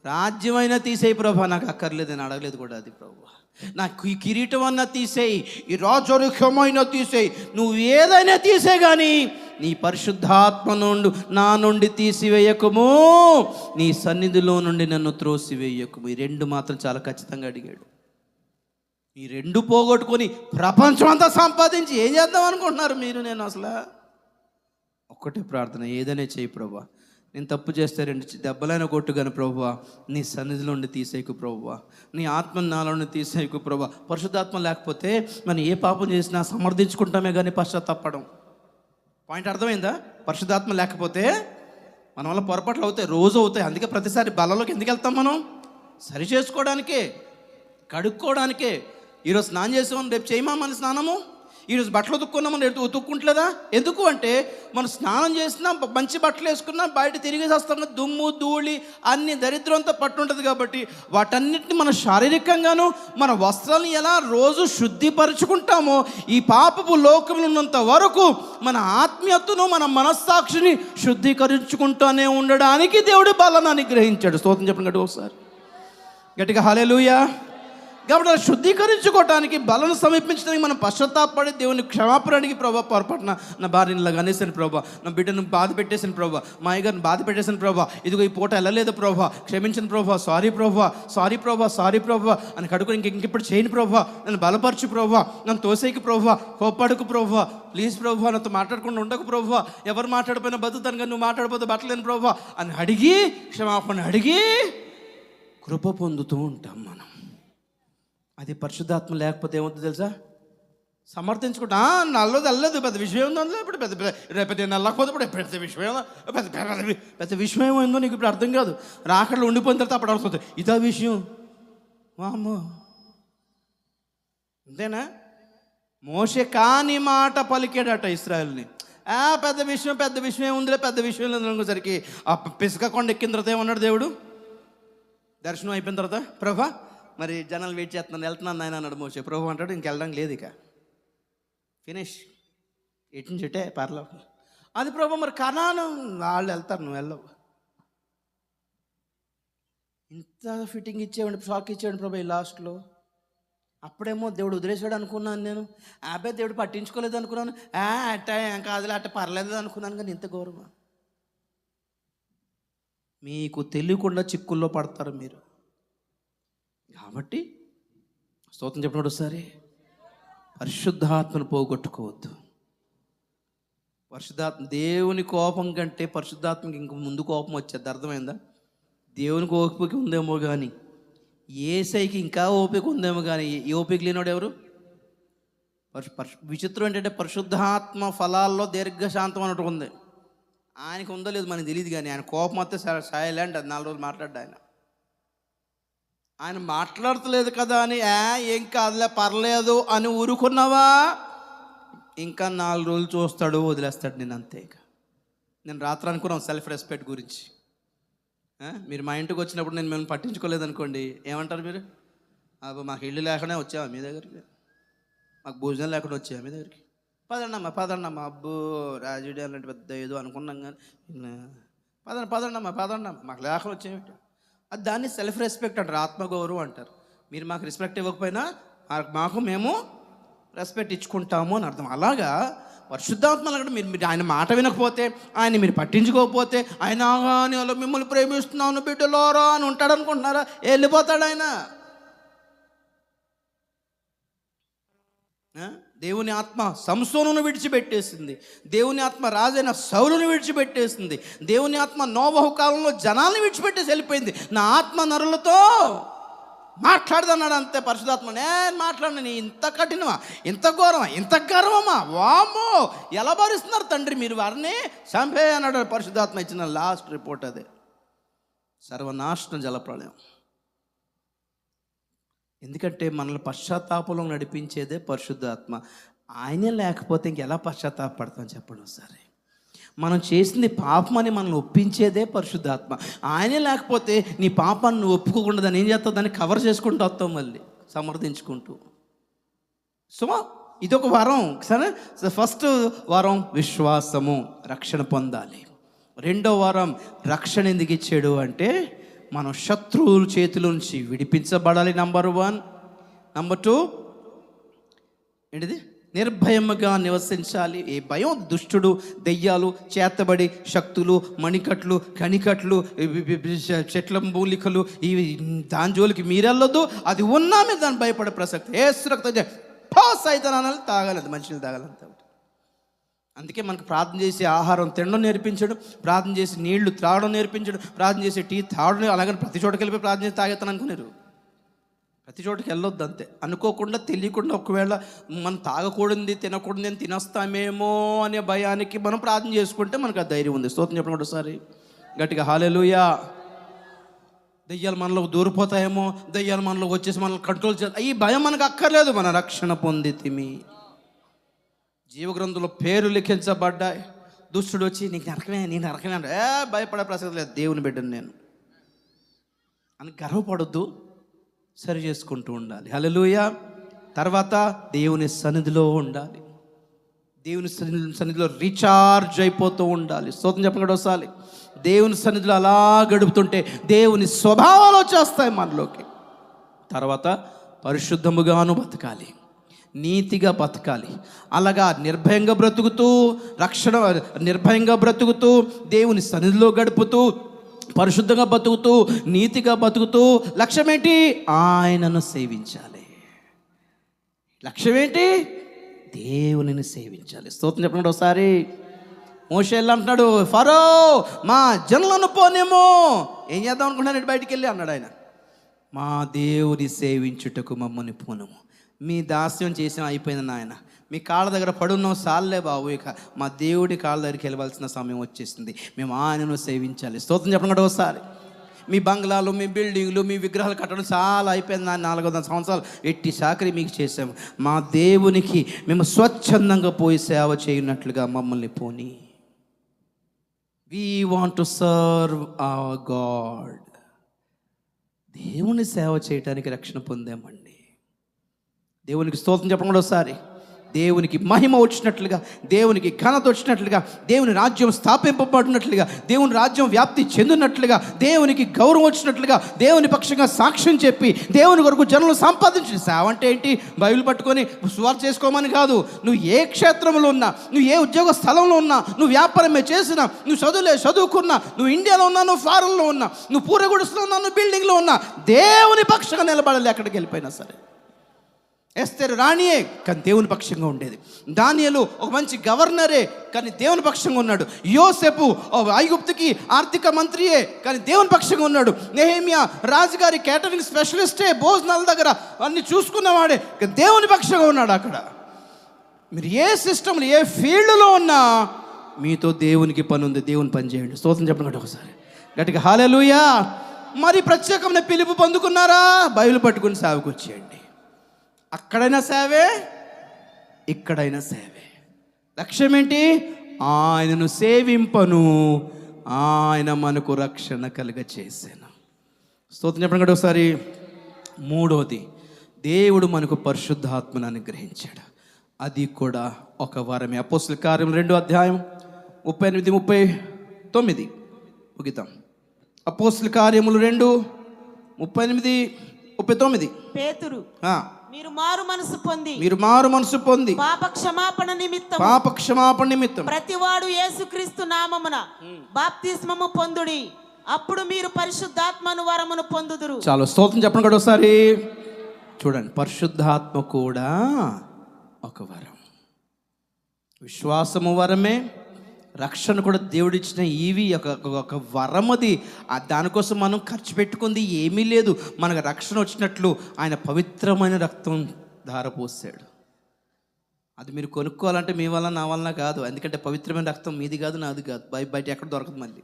రాజ్యమైనా తీసేయి ప్రభా, నాకు అక్కర్లేదు అని అడగలేదు కూడా. అది ప్రభు, నాకు ఈ కిరీటం అన్నా తీసేయి, ఈ రాజరికమైనా తీసేయి, నువ్వు ఏదైనా తీసే కానీ నీ పరిశుద్ధాత్మ నుండి నా నుండి తీసివేయకము, నీ సన్నిధిలో నుండి నన్ను త్రోసివేయకము. ఈ 2 మాత్రం చాలా ఖచ్చితంగా అడిగాడు. ఈ రెండు పోగొట్టుకొని ప్రపంచం అంతా సంపాదించి ఏం చేద్దాం అనుకుంటున్నారు మీరు? నేను అసలు ఒక్కటే ప్రార్థన, ఏదైనా చేయి ప్రభువా. నేను తప్పు చేస్తే 2 దెబ్బలైన కొట్టు కానీ ప్రభువా, నీ సన్నిధిలో ఉండి తీసేయకు ప్రభువా, నీ ఆత్మ నాలో నుండి తీసేయకు ప్రభువా. పరిశుద్ధాత్మ లేకపోతే మనం ఏ పాపం చేసినా సమర్థించుకుంటామే కానీ పశ్చాత్తాపడం. పాయింట్ అర్థమైందా? పరిశుద్ధాత్మ లేకపోతే మన వల్ల పొరపాట్లు అవుతాయి, రోజు అవుతాయి. అందుకే ప్రతిసారి బలంలోకి ఎందుకు వెళ్తాం? మనం సరి చేసుకోవడానికే, కడుక్కోవడానికే. ఈరోజు స్నానం చేసామని రేపు చేయమా మన స్నానము? ఈరోజు బట్టలు ఉతుక్కున్నామని రేపు ఉతుక్కుంటలేదా? ఎందుకు అంటే మనం స్నానం చేసినా, మంచి బట్టలు వేసుకున్నా, బయట తిరిగేసి వస్తాం, దుమ్ము ధూళి అన్ని దరిద్రంతో పట్టుంటుంది. కాబట్టి వాటన్నిటిని మన శారీరకంగాను మన వస్త్రాలను ఎలా రోజు శుద్ధిపరచుకుంటామో, ఈ పాపపు లోకంలో ఉన్నంత వరకు మన ఆత్మీయతను, మన మనస్సాక్షిని శుద్ధీకరించుకుంటూనే ఉండడానికి దేవుడు బలాన్ని అనుగ్రహించాడు. స్తోత్రం చెప్పండి గట్టిగా ఒకసారి, గట్టిగా హల్లెలూయా. కాబట్టి అలా శుద్ధీకరించుకోవటానికి, బలను సమీపించడానికి మనం పశ్చాత్తాపడి దేవుని క్షమాపణ అడిగి, ప్రభా పొరపాటున నా భార్యని ఇలాగ అనేసాను ప్రభా, నా బిడ్డను బాధ పెట్టేసాను ప్రభా, మా అయ్యగారిని బాధ పెట్టేసాను ప్రభా, ఇదిగో ఈ పూట వెళ్ళలేదు ప్రభా, క్షమించను ప్రభా, సారీ ప్రభా, సారీ ప్రభా, సారీ ప్రభా అని కడుకుని ఇంకెప్పుడు చేయను ప్రభా, నన్ను బలపరచు ప్రభా, నన్ను తోసేకి ప్రభా, కోప్పడుకు ప్రభా, ప్లీజ్ ప్రభా, నాతో మాట్లాడకుండా ఉండకు ప్రభా, ఎవరు మాట్లాడిపోయినా బతుకుతాను కానీ నువ్వు మాట్లాడిపోతే బట్టలేను ప్రభా అని అడిగి, క్షమాపణ అడిగి కృప పొందుతూ ఉంటాం మనం. అది పరిశుద్ధాత్మ లేకపోతే ఏమవుతుందో తెలుసా? సమర్థించుకుంటా, నల్లది వెళ్ళలేదు, పెద్ద విషయం ఉందో అందులో, ఇప్పుడు పెద్ద రేపు నేను వెళ్ళకపోతే ఇప్పుడు పెద్ద విషయం, పెద్ద విషయం ఏమైందో నీకు ఇప్పుడు అర్థం కాదు. రాకడలో ఉండిపోయిన తర్వాత అప్పుడు అర్థం అవుతుంది, ఇదా విషయం వామ్మో. అంతేనా? మోషే కాని మాట పలికాడట ఇశ్రాయేలుని. పెద్ద విషయం ఏముందిలే, పెద్ద విషయం లేదనుకోసరికి ఆ పిసక కొండ ఎక్కిన తర్వాత ఏమన్నాడు దేవుడు? దర్శనం అయిపోయిన తర్వాత, ప్రభా మరి జనాలు వెయిట్ చేస్తున్నాను, వెళ్తున్నాను నాయన అన్నాడు మోషే. ప్రభు అంటాడు ఇంకెళ్ళడం లేదు, ఇక ఫినిష్, ఎటు చెట్టే పర్లో. అది ప్రభు మరి కనాను వాళ్ళు వెళ్తారు, నువ్వు వెళ్ళవు. ఇంత ఫిట్టింగ్ ఇచ్చేవాడి, షాక్ ఇచ్చేవాడి ప్రభు ఈ లాస్ట్లో. అప్పుడేమో దేవుడు వదిలేసాడు అనుకున్నాను నేను, దేవుడు పట్టించుకోలేదు అనుకున్నాను, అట్ట ఏం కాదులే అట్ట పర్లేదు అనుకున్నాను. కానీ ఇంత గౌరవం, మీకు తెలియకుండా చిక్కుల్లో పడతారు మీరు. కాబట్టి స్తోత్రం చెప్పినప్పుడు ఒకసారి, పరిశుద్ధాత్మను పోగొట్టుకోవద్దు. దేవుని కోపం కంటే పరిశుద్ధాత్మకి ఇంక ముందు కోపం వచ్చేది. అర్థమైందా? దేవునికి ఓపిక ఉందేమో కానీ యేసయ్యకి ఇంకా ఓపిక ఉందేమో కానీ ఈ ఓపిక లేనివాడు ఎవరు? విచిత్రం ఏంటంటే పరిశుద్ధాత్మ ఫలాల్లో దీర్ఘశాంతం అన్నట్టు ఉంది. ఆయనకు ఉందో లేదు మనకు తెలియదు, కానీ ఆయన కోపం వస్తే సైలెంట్. అది 4 రోజులు మాట్లాడ్డా ఆయన మాట్లాడతలేదు కదా అని ఏం కాదులే పర్లేదు అని ఊరుకున్నావా, ఇంకా 4 రోజులు చూస్తాడు, వదిలేస్తాడు నేను, అంతే. ఇక నేను రాత్రి అనుకున్నాను సెల్ఫ్ రెస్పెక్ట్ గురించి. మీరు మా ఇంటికి వచ్చినప్పుడు నేను మిమ్మల్ని పట్టించుకోలేదు అనుకోండి, ఏమంటారు మీరు? అబ్బా మాకు ఇల్లు లేకుండా వచ్చావా మీ దగ్గరికి, మాకు భోజనం లేకుండా వచ్చావా మీ దగ్గరికి, పదండమ్మా అబ్బో రాజుడి అలాంటి పెద్ద ఏదో అనుకున్నాం కానీ పదండమ్మా మాకు లేకుండా వచ్చేవి. అది దాన్ని సెల్ఫ్ రెస్పెక్ట్ అంటారు, ఆత్మగౌరవం అంటారు. మీరు మాకు రెస్పెక్ట్ ఇవ్వకపోయినా మేము రెస్పెక్ట్ ఇచ్చుకుంటాము అని అర్థం. అలాగా పరిశుద్ధాత్మ మీరు ఆయన మాట వినకపోతే, ఆయన మీరు పట్టించుకోకపోతే, ఆయన నేను మిమ్మల్ని ప్రేమిస్తున్నాను బిడ్డలోరా అని ఉంటాడు అనుకుంటున్నారా? వెళ్ళిపోతాడు ఆయన. దేవుని ఆత్మ సంసోనును విడిచిపెట్టేసింది, దేవుని ఆత్మ రాజైన సౌలును విడిచిపెట్టేసింది, దేవుని ఆత్మ నోవహు కాలంలో జనాలను విడిచిపెట్టేసి వెళ్ళిపోయింది. నా ఆత్మ నరులతో మాట్లాడదన్నాడు, అంతే. పరిశుద్ధాత్మ నేను మాట్లాడిన, ఇంత కఠినమా, ఇంత ఘోరమా, ఇంత గర్వమా, వామ్మో ఎలా భరిస్తున్నారు తండ్రి మీరు వారిని చంపే అన్నాడు. పరిశుద్ధాత్మ ఇచ్చిన లాస్ట్ రిపోర్ట్ అదే, సర్వనాశనం జలప్రళయం. ఎందుకంటే మనల్ని పశ్చాత్తాపంలో నడిపించేదే పరిశుద్ధాత్మ. ఆయనే లేకపోతే ఇంకెలా పశ్చాత్తాపడతాం చెప్పండి ఒకసారి. మనం చేసింది పాపమని మనల్ని ఒప్పించేదే పరిశుద్ధాత్మ. ఆయనే లేకపోతే నీ పాపాన్ని నువ్వు ఒప్పుకోకుండా దాన్ని ఏం చేస్తావు, దాన్ని కవర్ చేసుకుంటూ వస్తావు, మళ్ళీ సమర్థించుకుంటూ. సో ఇదొక వరం సరే. ఫస్ట్ వరం విశ్వాసము, రక్షణ పొందాలి. రెండో వరం రక్షణ ఎందుకు ఇచ్చాడు అంటే మనం శత్రువుల చేతుల నుంచి విడిపించబడాలి. నంబర్ 1. నంబర్ 2 ఏంటిది? నిర్భయముగా నివసించాలి. ఏ భయం? దుష్టుడు, దెయ్యాలు, చేతబడి శక్తులు, మణికట్లు, కణికట్లు, చెట్ల మూలికలు, ఇవి దాని జోలికి మీరెళ్ళొద్దు. అది ఉన్నా మీరు దాన్ని భయపడే ప్రసక్తి. ఏ రక్తం సైతానాలు తాగాలి, మనుషులు తాగాలంతే. అందుకే మనకు ప్రార్థన చేసి ఆహారం తినడం నేర్పించడం, ప్రార్థన చేసి నీళ్లు త్రాగడం నేర్పించడం, ప్రార్థన చేసి టీ తాగడం. అలాగని ప్రతి చోటకి వెళ్ళిపోయి ప్రార్థన చేసి తాగేస్తాను అనుకున్నారు. ప్రతి చోటకి వెళ్ళొద్దు అంతే. అనుకోకుండా తెలియకుండా ఒకవేళ మనం తాగకూడదు తినకూడదు అని తినొస్తామేమో అనే భయానికి మనం ప్రార్థన చేసుకుంటే మనకు ఆ ధైర్యం ఉంది. స్తోత్రం చెప్పండి ఒకసారి గట్టిగా హల్లెలూయా. దెయ్యాలు మనలో దూరిపోతాయేమో, దెయ్యాలు మనలో వచ్చేసి మనల్ని కంట్రోల్ చేస్తాయి, ఈ భయం మనకు అక్కర్లేదు. మన రక్షణ పొందితిమి, జీవగ్రంథంలో పేరు లిఖించబడ్డాయి. దుష్టుడు వచ్చి నీకు నరకమే నేను నరకమే అంటే భయపడే ప్రసక్తి లేదు. దేవుని బిడ్డను నేను అని గర్వపడొద్దు, సరి చేసుకుంటూ ఉండాలి. హల్లెలూయా. తర్వాత దేవుని సన్నిధిలో ఉండాలి. దేవుని సన్నిధిలో రీఛార్జ్ అయిపోతూ ఉండాలి. స్తోత్రం చెప్పకుండా వస్తాలి. దేవుని సన్నిధిలో అలా గడుపుతుంటే దేవుని స్వభావాలు వచ్చేస్తాయి మనలోకి. తర్వాత పరిశుద్ధముగాను బతకాలి, నీతిగా బతకాలి. అలాగా నిర్భయంగా బ్రతుకుతూ, రక్షణ నిర్భయంగా బ్రతుకుతూ, దేవుని సన్నిధిలో గడుపుతూ, పరిశుద్ధంగా బతుకుతూ, నీతిగా బతుకుతూ, లక్ష్యం ఏంటి? ఆయనను సేవించాలి. లక్ష్యం ఏంటి? దేవునిని సేవించాలి. స్తోత్రం చెప్పండి ఒకసారి. మోషే అంటున్నాడు, ఫరో మా జనులను పోనేమో, ఏం చేద్దాం అనుకుంటున్నాను బయటికి వెళ్ళి అన్నాడు ఆయన. మా దేవుని సేవించుటకు మమ్మల్ని పోనము. మీ దాస్యం చేసాం, అయిపోయింది నాయన, మీ కాళ్ళ దగ్గర పడున్నాం, సాల్లే బాబు, ఇక మా దేవుడి కాళ్ళ దగ్గరికి వెళ్ళవలసిన సమయం వచ్చేసింది, మేము ఆయనను సేవించాలి. స్తోత్రం చెప్పండి ఒకసారి. మీ బంగ్లాలు, మీ బిల్డింగ్లు, మీ విగ్రహాలు కట్టడం చాలా అయిపోయింది. 400 సంవత్సరాలు ఎట్టి చాకరీ మీకు చేసాము. మా దేవునికి మేము స్వచ్ఛందంగా పోయి సేవ చేయనట్లుగా మమ్మల్ని పోని. We want to serve our God. దేవుని సేవ చేయడానికి రక్షణ పొందామండి. దేవునికి స్తోత్రం చెప్పండి ఒకసారి. దేవునికి మహిమ వచ్చినట్లుగా, దేవునికి ఘనత వచ్చినట్లుగా, దేవుని రాజ్యం స్థాపింపబడినట్లుగా, దేవుని రాజ్యం వ్యాప్తి చెందినట్లుగా, దేవునికి గౌరవం వచ్చినట్లుగా, దేవుని పక్షంగా సాక్ష్యం చెప్పి దేవుని కొరకు జనులు సంపాదించిన సేవ అంటే ఏంటి? బైబిల్ పట్టుకొని సువార్త చేసుకోమని కాదు. నువ్వు ఏ క్షేత్రంలో ఉన్నా, నువ్వు ఏ ఉద్యోగ స్థలంలో ఉన్నా, నువ్వు వ్యాపారమే చేసినా, నువ్వు చదువుకున్నా, నువ్వు ఇండియాలో ఉన్నా, నువ్వు ఫారెన్లో ఉన్నా, నువ్వు పూరగుడిసలో ఉన్నా, నువ్వు బిల్డింగ్లో ఉన్నా, దేవుని పక్షంగా నిలబడాలి. ఎక్కడికి వెళ్ళిపోయినా సరే. ఎస్తేరు రాణియే కానీ దేవుని పక్షంగా ఉండేది. దానియేలు ఒక మంచి గవర్నరే కానీ దేవుని పక్షంగా ఉన్నాడు. యోసేపు ఐగుప్తుకి ఆర్థిక మంత్రియే కానీ దేవుని పక్షంగా ఉన్నాడు. నెహెమ్యా రాజుగారి కేటరింగ్ స్పెషలిస్టే, భోజనాల దగ్గర అన్ని చూసుకున్నవాడే కానీ దేవుని పక్షంగా ఉన్నాడు. అక్కడ మీరు ఏ సిస్టంలో, ఏ ఫీల్డ్లో ఉన్నా మీతో దేవునికి పని ఉంది. దేవుని పని చేయండి. స్తోత్రం చెప్పండి ఒకసారి గట్టిగా హల్లెలూయా. మరి ప్రత్యేకమైన పిలుపు పొందుకున్నారా? బైబిల్ పట్టుకుని సేవకు వచ్చేయండి. అక్కడైనా సేవే, ఇక్కడైనా సేవే. లక్ష్యం ఏంటి? ఆయనను సేవింపను, ఆయన మనకు రక్షణ కలుగ చేశాను. స్తోత్రం చెప్పండి ఒకసారి. మూడోది, దేవుడు మనకు పరిశుద్ధాత్మను అనుగ్రహించాడు. అది కూడా ఒక వరమే. అపోస్తల కార్యం 2వ అధ్యాయం 38-39 ముగిద్దాం. అపోస్తల కార్యములు 2:38-39. పేతురు, మీరు మారు మనసు పొంది పాప క్షమాపణ నిమిత్తం ప్రతివాడు యేసుక్రీస్తు నామమున బాప్తిస్మము పొందుడి, అప్పుడు మీరు పరిశుద్ధాత్మను వరమును పొందుదురు. చాలా స్తోత్రం చెప్పండి కూడా ఒకసారి. చూడండి, పరిశుద్ధాత్మ కూడా ఒక వరం. విశ్వాసము వరమే, రక్షణ కూడా దేవుడిచ్చిన ఇవి ఒక వరం. అది దానికోసం మనం ఖర్చు పెట్టుకుంది ఏమీ లేదు. మనకు రక్షణ వచ్చినట్లు ఆయన పవిత్రమైన రక్తం ధారపోసాడు. అది మీరు కొనుక్కోవాలంటే మీ వల్ల నా వలన కాదు. ఎందుకంటే పవిత్రమైన రక్తం మీది కాదు, నాది కాదు, బయట ఎక్కడ దొరకదు మళ్ళీ.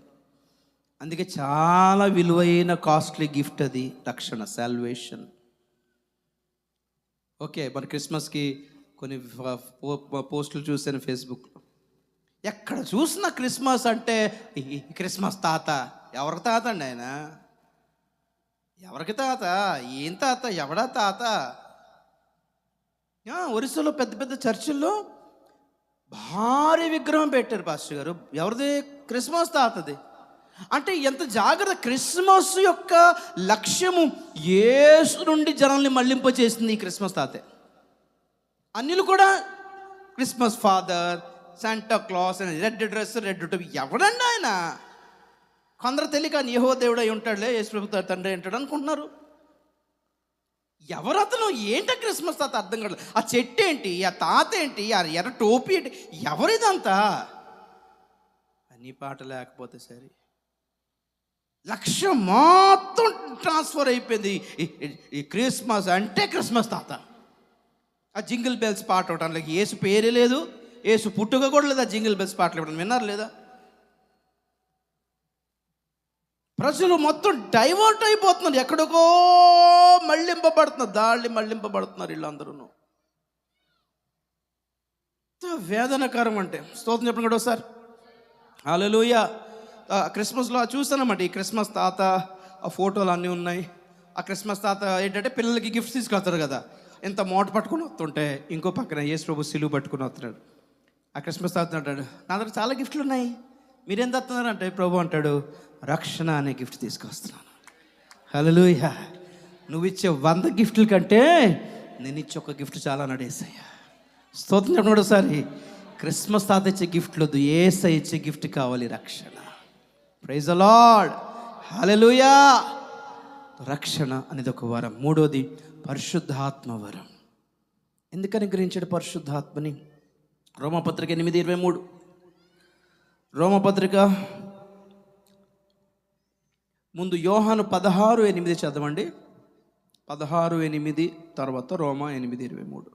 అందుకే చాలా విలువైన కాస్ట్లీ గిఫ్ట్ అది రక్షణ, సాల్వేషన్. ఓకే, మన క్రిస్మస్కి కొన్ని పోస్టులు చూశాను ఫేస్బుక్లో. ఎక్కడ చూసినా క్రిస్మస్ అంటే క్రిస్మస్ తాత. ఎవరికి తాత అండి ఆయన? ఎవరికి తాత? ఏం తాత? ఎవడా తాత? ఒరిస్సాలో పెద్ద పెద్ద చర్చిల్లో భారీ విగ్రహం పెట్టారు పాస్టర్ గారు. ఎవరిది? క్రిస్మస్ తాతది. అంటే ఎంత జాగ్రత్త. క్రిస్మస్ యొక్క లక్ష్యము యేసు నుండి జనాల్ని మళ్లింపచేసింది ఈ క్రిస్మస్ తాతే. అన్యులు కూడా క్రిస్మస్ ఫాదర్, శాంటా క్లాస్ అని రెడ్ డ్రెస్, రెడ్ టోపీ. ఎవడండి ఆయన? కొందరు తెలియక యెహోవా దేవుడు అయి ఉంటాడులే, యేసు ప్రభు తండ్రి అంటాడు అనుకుంటున్నారు. ఎవరు అతను? ఏంట క్రిస్మస్ తాత? అర్థం కాదు. ఆ చెట్టు ఏంటి, ఆ తాత ఏంటి, ఆ ఎర్ర టోపీ ఏంటి, ఎవరిదంతా? అన్ని పాట లేకపోతే సరే, లక్ష్యం మొత్తం ట్రాన్స్ఫర్ అయిపోయింది. ఈ క్రిస్మస్ అంటే క్రిస్మస్ తాత. ఆ జింగిల్ బెల్స్ పాట అవడానికి యేసు పేరే లేదు, యేసు పుట్టుక కూడా లేదు. ఆ జింగిల్ బెల్స్ పాటలు ఇవ్వడం విన్నారు లేదా? ప్రజలు మొత్తం డైవర్ట్ అయిపోతున్నారు, ఎక్కడికో మళ్ళింపబడుతున్నారు, దాళ్ళి మళ్ళింపబడుతున్నారు వీళ్ళందరూ. వేదనకరం అంటే స్తోత్రం చెప్పండి కూడా ఒకసారి. హల్లెలూయా. క్రిస్మస్లో చూస్తానమాట, ఈ క్రిస్మస్ తాత ఆ ఫోటోలు అన్నీ ఉన్నాయి. ఆ క్రిస్మస్ తాత ఏంటంటే పిల్లలకి గిఫ్ట్స్ తీసుకొస్తారు కదా, ఇంత మూట పట్టుకుని వస్తుంటే ఇంకో పక్కన యేసు ప్రభు సిలువ పట్టుకుని వస్తున్నాడు. ఆ క్రిస్మస్ తాత అంటాడు, నా దగ్గర చాలా గిఫ్ట్లు ఉన్నాయి, మీరేం తెస్తున్నారు అంటే ప్రభు అంటాడు, రక్షణ అనే గిఫ్ట్ తీసుకొస్తున్నాను. హల్లెలూయా. నువ్వు ఇచ్చే 100 గిఫ్ట్ల కంటే నేను ఇచ్చే ఒక గిఫ్ట్ చాలా నడేసయ్యా. స్తోత్రం చెప్పండి ఒకసారి. క్రిస్మస్ తాత ఇచ్చే గిఫ్ట్లు వద్దు, యేసయ్య ఇచ్చే గిఫ్ట్ కావాలి, రక్షణ. Praise the Lord. హల్లెలూయా. రక్షణ అనేది ఒక వరం. మూడోది పరిశుద్ధాత్మ వరం. ఎందుకని గ్రహించాడు పరిశుద్ధాత్మని? రోమపత్రిక 8:23. రోమపత్రిక ముందు యోహాను 16:8 చదవండి. 16:8 తర్వాత రోమా 8:23.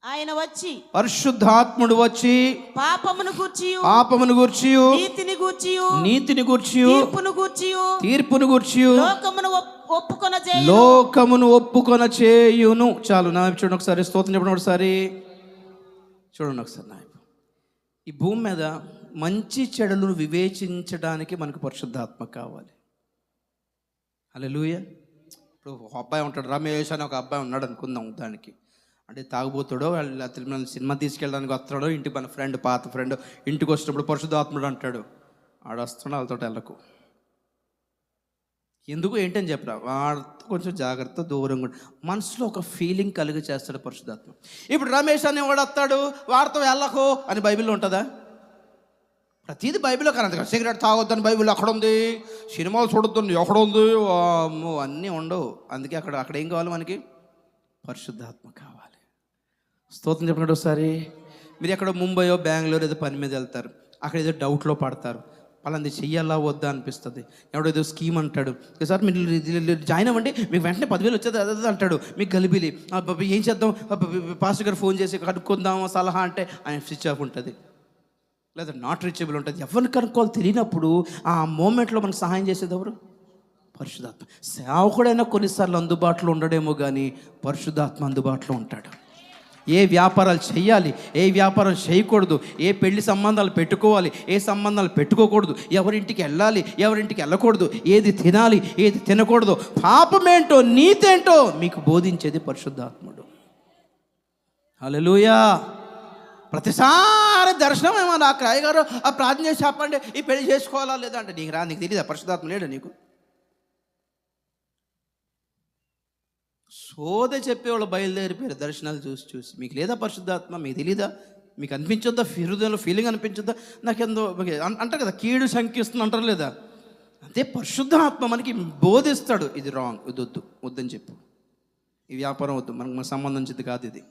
ఆయన వచ్చి, పరిశుద్ధాత్ముడు వచ్చి పాపమును గూర్చియు, నీతిని గూర్చియు, తీర్పును గూర్చియు లోకమును ఒప్పుకొన చేయును. చాలు. నా చూడండి ఒకసారి, స్తోత్రం చెప్పండి ఒకసారి. చూడండి ఒకసారి, నా ఈ భూమి మీద మంచి చెడులను వివేచించడానికి మనకు పరిశుద్ధాత్మ కావాలి. హల్లెలూయా. ఇప్పుడు ఒక అబ్బాయి ఉంటాడు, రమేష్ అని ఒక అబ్బాయి ఉన్నాడు అనుకుందాం. దానికి అంటే తాగుబోతాడో, వాళ్ళు సినిమా తీసుకెళ్ళడానికి వస్తాడో, ఇంటికి మన ఫ్రెండ్, పాత ఫ్రెండ్ ఇంటికి వచ్చినప్పుడు పరిశుద్ధాత్ముడు అంటాడు, ఆడు వస్తున్నాడు, వాళ్ళతో వెళ్ళకు. ఎందుకు ఏంటని చెప్పరా, వాడితో కొంచెం జాగ్రత్త, దూరంగా మనసులో ఒక ఫీలింగ్ కలిగి చేస్తాడు పరిశుద్ధాత్మ. ఇప్పుడు రమేష్ అని వాడు వస్తాడు, వాడితో వెళ్ళకు అని బైబిల్లో ఉంటుందా? ప్రతిదీ బైబిల్లో కనదు. సిగరెట్ తాగొద్దని బైబిల్ అక్కడ ఉంది, సినిమాలు చూడొద్దని ఎక్కడ ఉంది, అన్నీ ఉండవు. అందుకే అక్కడ ఏం కావాలి మనకి? పరిశుద్ధాత్మ కావాలి. స్తోత్రం చెప్పండి ఒకసారి. మీరు ఎక్కడో ముంబయో బెంగళూరు ఏదో పని మీద వెళ్తారు, అక్కడ ఏదో డౌట్లో పడతారు, పలాంది చెయ్యాలా వద్దా అనిపిస్తుంది. ఎవడో ఏదో స్కీమ్ అంటాడు, సార్ మీరు జాయిన్ అవ్వండి, మీకు వెంటనే 10,000 వచ్చేది అదే అంటాడు. మీకు గలిబిలి, ఏం చేద్దాం, పాస్టర్ గారు ఫోన్ చేసి కనుక్కుందాం సలహా అంటే ఆయన స్విచ్ ఆఫ్ ఉంటుంది, లేదా నాట్ రీచబుల్ ఉంటుంది. ఎవరిని కనుక్కోవాలి తెలియనప్పుడు ఆ మూమెంట్లో మనకు సహాయం చేసేది ఎవరు? పరిశుద్ధాత్మ. సేవకుడైనా కొన్నిసార్లు అందుబాటులో ఉండడేమో కానీ పరిశుద్ధాత్మ అందుబాటులో ఉంటాడు. ఏ వ్యాపారాలు చేయాలి, ఏ వ్యాపారం చేయకూడదు, ఏ పెళ్లి సంబంధాలు పెట్టుకోవాలి, ఏ సంబంధాలు పెట్టుకోకూడదు, ఎవరింటికి వెళ్ళాలి, ఎవరింటికి వెళ్ళకూడదు, ఏది తినాలి, ఏది తినకూడదు, పాపమేంటో నీతేంటో మీకు బోధించేది పరిశుద్ధాత్ముడు. హల్లెలూయా. ప్రతిసారి దర్శనం ఏమో, నా క్రాయ్ గారు ఆ ప్రార్థన చేసి చెప్పండి ఈ పెళ్లి చేసుకోవాలా లేదా అంటే, నీకు తెలియదా పరిశుద్ధాత్మ లేడు నీకు? సోద చెప్పేవాళ్ళు బయలుదేరిపోయారు దర్శనాలు చూసి. మీకు లేదా పరిశుద్ధాత్మ? మీకు తెలీదా? మీకు అనిపించొద్దా? హృదయంలో ఫీలింగ్ అనిపించొద్దా? నాకెందో అంటారు కదా, కీడు శంకిస్తుంది అంటారు లేదా? అదే పరిశుద్ధాత్మ మనకి బోధిస్తాడు, ఇది రాంగ్, ఇది వద్దని చెప్పు, ఈ వ్యాపారం వద్దు, మనకు సంబంధించింది కాదు, ఇది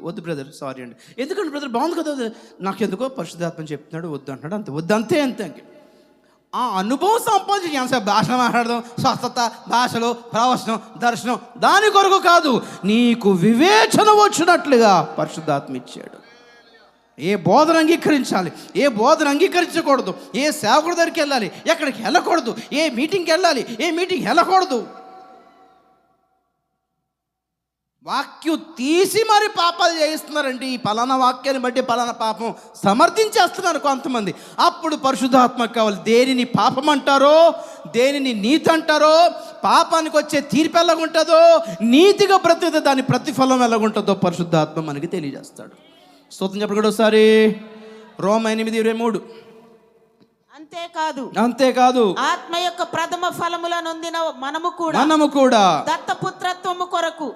వద్దు బ్రదర్, సారీ అండి. ఎందుకంటే బ్రదర్ బాగుంది కదా, నాకెందుకో పరిశుద్ధాత్మ చెప్తున్నాడు వద్దు అంటున్నాడు, అంతే. ఆ అనుభవం సంపాదించి భాషలు మాట్లాడదాం, స్వస్థత, భాషలు, ప్రవచనం, దర్శనం, దాని కొరకు కాదు, నీకు వివేచన వచ్చినట్లుగా పరిశుద్ధాత్మ ఇచ్చాడు. ఏ బోధన అంగీకరించాలి, ఏ బోధన అంగీకరించకూడదు, ఏ సేవకుడి దగ్గరికి వెళ్ళాలి, ఎక్కడికి వెళ్ళకూడదు, ఏ మీటింగ్కి వెళ్ళాలి, ఏ మీటింగ్ వెళ్ళకూడదు. వాక్యం తీసి మరి పాపాలు చేయిస్తున్నారండి. ఈ పలానా వాక్యాన్ని బట్టి పలానా పాపం సమర్థించేస్తున్నారు కొంతమంది. అప్పుడు పరిశుద్ధాత్మ కావాలి. దేనిని పాపం అంటారో, దేనిని నీతి అంటారో, పాపానికి వచ్చే తీర్పు ఎలాగుంటుందో, నీతిగా బ్రతికితే దాని ప్రతిఫలం ఎలాగుంటుందో పరిశుద్ధాత్మ మనకి తెలియజేస్తాడు. స్తోత్రం చెప్పండి ఒకసారి. రోమా 8:23. అంతేకాదు ఆత్మ యొక్క ప్రథమ ఫలముల నొందిన మనము కూడా దత్తపుత్రత్వము కొరకు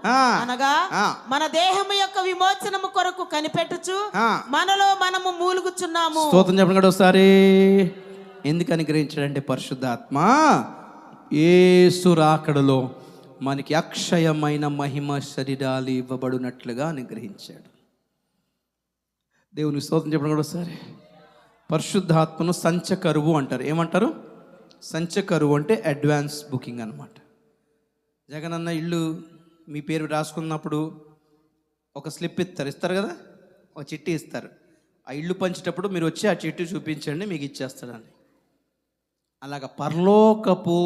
అనగా మన దేహము యొక్క విమోచనము కొరకు కనిపెట్టుచు మనలో మనము మూలుగుచున్నాము. స్తోత్రం చెప్పండి కూడా ఒకసారి. ఎందుకు అనుగ్రహించాడంటే పరిశుద్ధాత్మ యేసు రాకడలో మనకి అక్షయమైన మహిమ శరీరాలు ఇవ్వబడినట్లుగా అనుగ్రహించాడు. దేవుని స్తోత్రం చెప్పండి కూడా ఒకసారి. పరిశుద్ధాత్మను సంచకరువు అంటారు. ఏమంటారు? సంచకరువు అంటే అడ్వాన్స్ బుకింగ్ అన్నమాట. జగనన్న ఇల్లు మీ పేరు రాసుకున్నప్పుడు ఒక స్లిప్ ఇస్తారు కదా, ఒక చిట్టి ఇస్తారు. ఆ ఇల్లు పంచేటప్పుడు మీరు వచ్చి ఆ చిట్టి చూపించండి, మీకు ఇచ్చేస్తాడని. అలాగ పరలోకపు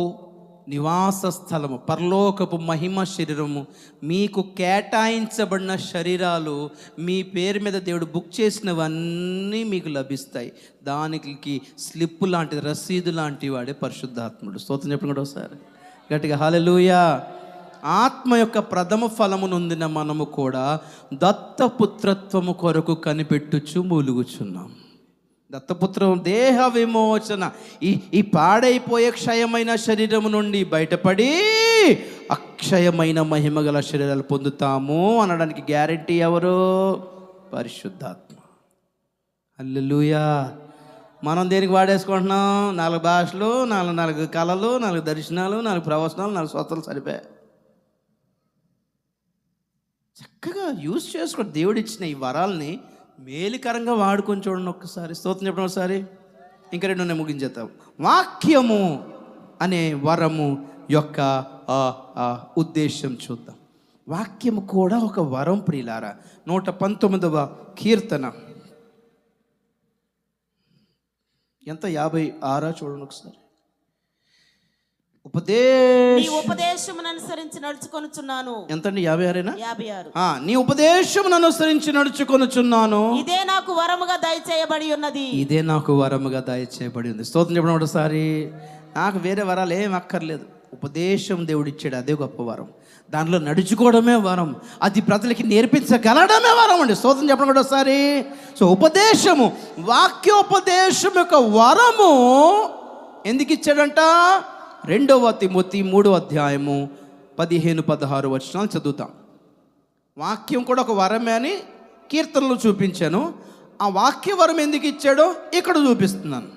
నివాస స్థలము, పరలోకపు మహిమ శరీరము, మీకు కేటాయించబడిన శరీరాలు మీ పేరు మీద దేవుడు బుక్ చేసినవన్నీ మీకు లభిస్తాయి. దానికి స్లిప్ లాంటిది, రసీదు లాంటి వాడే పరిశుద్ధాత్ముడు. స్తోత్రం చెప్పండి కూడా ఒకసారి గట్టిగా హల్లెలూయా. ఆత్మ యొక్క ప్రథమ ఫలము నొందిన మనము కూడా దత్తపుత్రత్వము కొరకు కనిపెట్టుచు మూలుగుచున్నాం. దత్తపుత్రం దేహ విమోచన, ఈ పాడైపోయే క్షయమైన శరీరము నుండి బయటపడి అక్షయమైన మహిమ గల శరీరాలు పొందుతాము అనడానికి గ్యారెంటీ ఎవరు? పరిశుద్ధాత్మ. హల్లెలూయా. మనం దేనికి వాడేసుకుంటున్నాం? 4 భాషలు, 4 కళలు, 4 దర్శనాలు, 4 ప్రవచనాలు, 4 స్వతలు సరిపోయాయి. చక్కగా యూజ్ చేసుకోండి. దేవుడు ఇచ్చిన ఈ వరాల్ని మేలుకరంగా వాడుకొని చూడండి ఒక్కసారి. స్తోత్రం చెప్పడం ఒకసారి. ఇంకా 2 ముగించేద్దాం. వాక్యము అనే వరము యొక్క ఉద్దేశం చూద్దాం. వాక్యము కూడా ఒక వరం ప్రియులారా. 119వ కీర్తన ఎంత? 56 చూడండి ఒకసారి. ఉపదేశమును అనుసరించి నడుచుకొనుచున్నాను. ఎంతండి? 56. 56. నీ ఉపదేశమును అనుసరించి నడుచుకొనుచున్నాను. ఇదే నాకు వరముగా దయచేయబడి ఉన్నది. ఇదే నాకు వరముగా దయచేయబడి ఉంది. స్తోత్రం చెప్పడం ఒకసారి. నాకు వేరే వరాలు ఏం అక్కర్లేదు. ఉపదేశం దేవుడు ఇచ్చాడు, అదే గొప్ప వరం. దానిలో నడుచుకోవడమే వరం, అది ప్రజలకి నేర్పించగలడమే వరం అండి. స్తోత్రం చెప్పడం కూడా ఒకసారి. సో ఉపదేశము, వాక్యోపదేశం యొక్క వరము ఎందుకు ఇచ్చాడంట? 2 తిమోతి 3వ అధ్యాయము 15-16 వచనాలు చదువుతాం. వాక్యం కూడా ఒక వరమే అని కీర్తనలు చూపించాను. ఆ వాక్య వరం ఎందుకు ఇచ్చాడో ఇక్కడ చూపిస్తున్నాను.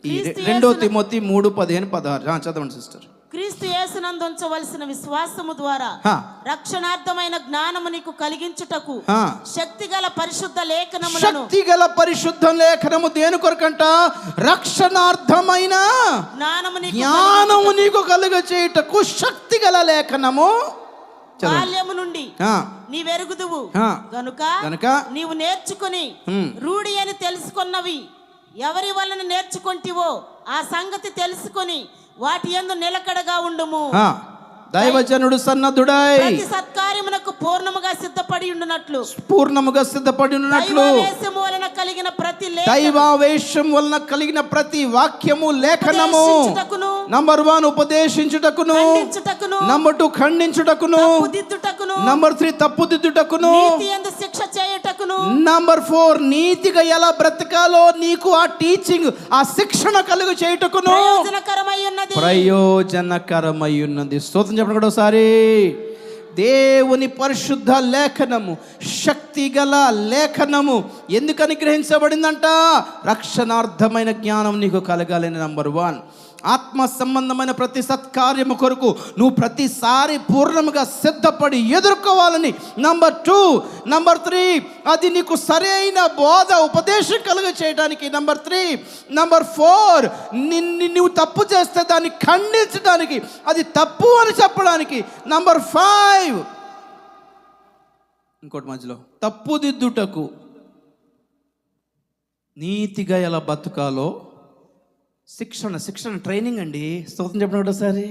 ఈ 2 తిమోతి 3:15-16 చదవండి సిస్టర్. క్రీస్తు యేసునందు ఉంచవలసిన విశ్వాసము ద్వారా రక్షణార్థమైన జ్ఞానము నీకు కలిగించుటకు శక్తిగల పరిశుద్ధ లేఖనములను. శక్తిగల పరిశుద్ధ లేఖనము దేని కొరకంట? రక్షణార్థమైన జ్ఞానము నీకు కలుగ చేయుటకు శక్తిగల లేఖనము. బాల్యము నుండి నీవెరుగుదువు గనుక నీవు నేర్చుకుని రూఢి అని తెలుసుకున్నవి ఎవరి వలన నేర్చుకుంటివో ఆ సంగతి తెలుసుకొని వాటి యందు నిలకడగా ఉండుము. దైవజనుడు సన్నద్ధుడై ప్రతి సత్కార్యమునకు పూర్ణముగా సిద్ధపడి ఉండునట్లు దైవావేశము వలన కలిగిన ప్రతి వాక్యము లేఖనము. నంబర్ 1 ఉపదేశించుటకును, నంబర్ 2 ఖండించుటకును, నంబర్ 3 తప్పుదిద్దుటకును, శిక్ష చేయుటకును, నంబర్ 4 నీతిగా ఎలా బ్రతకాలో నీకు ఆ టీచింగ్, ఆ శిక్షణ కలుగు చేయుటకును ప్రయోజనకరమై ఉన్నది. స్తోత్రం చెప్పండి కూడా ఒకసారి. దేవుని పరిశుద్ధ లేఖనము, శక్తిగల లేఖనము ఎందుకు అనుగ్రహించబడిందంట? రక్షణార్థమైన జ్ఞానం నీకు కలగాలని. నంబర్ 1 ఆత్మ సంబంధమైన ప్రతి సత్కార్యము కొరకు నువ్వు ప్రతిసారి పూర్ణముగా సిద్ధపడి ఎదుర్కోవాలని. నంబర్ 2, నంబర్ 3 అది నీకు సరైన బోధ, ఉపదేశం కలుగ చేయడానికి. నంబర్ 3, నంబర్ 4 నువ్వు తప్పు చేస్తే దాన్ని ఖండించడానికి, అది తప్పు అని చెప్పడానికి. నంబర్ 5 ఇంకోటి మధ్యలో తప్పుదిద్దుటకు, నీతిగా ఎలా బతుకాలో శిక్షణ ట్రైనింగ్ అండి. స్తోత్రం చెప్పండి ఒకసారి.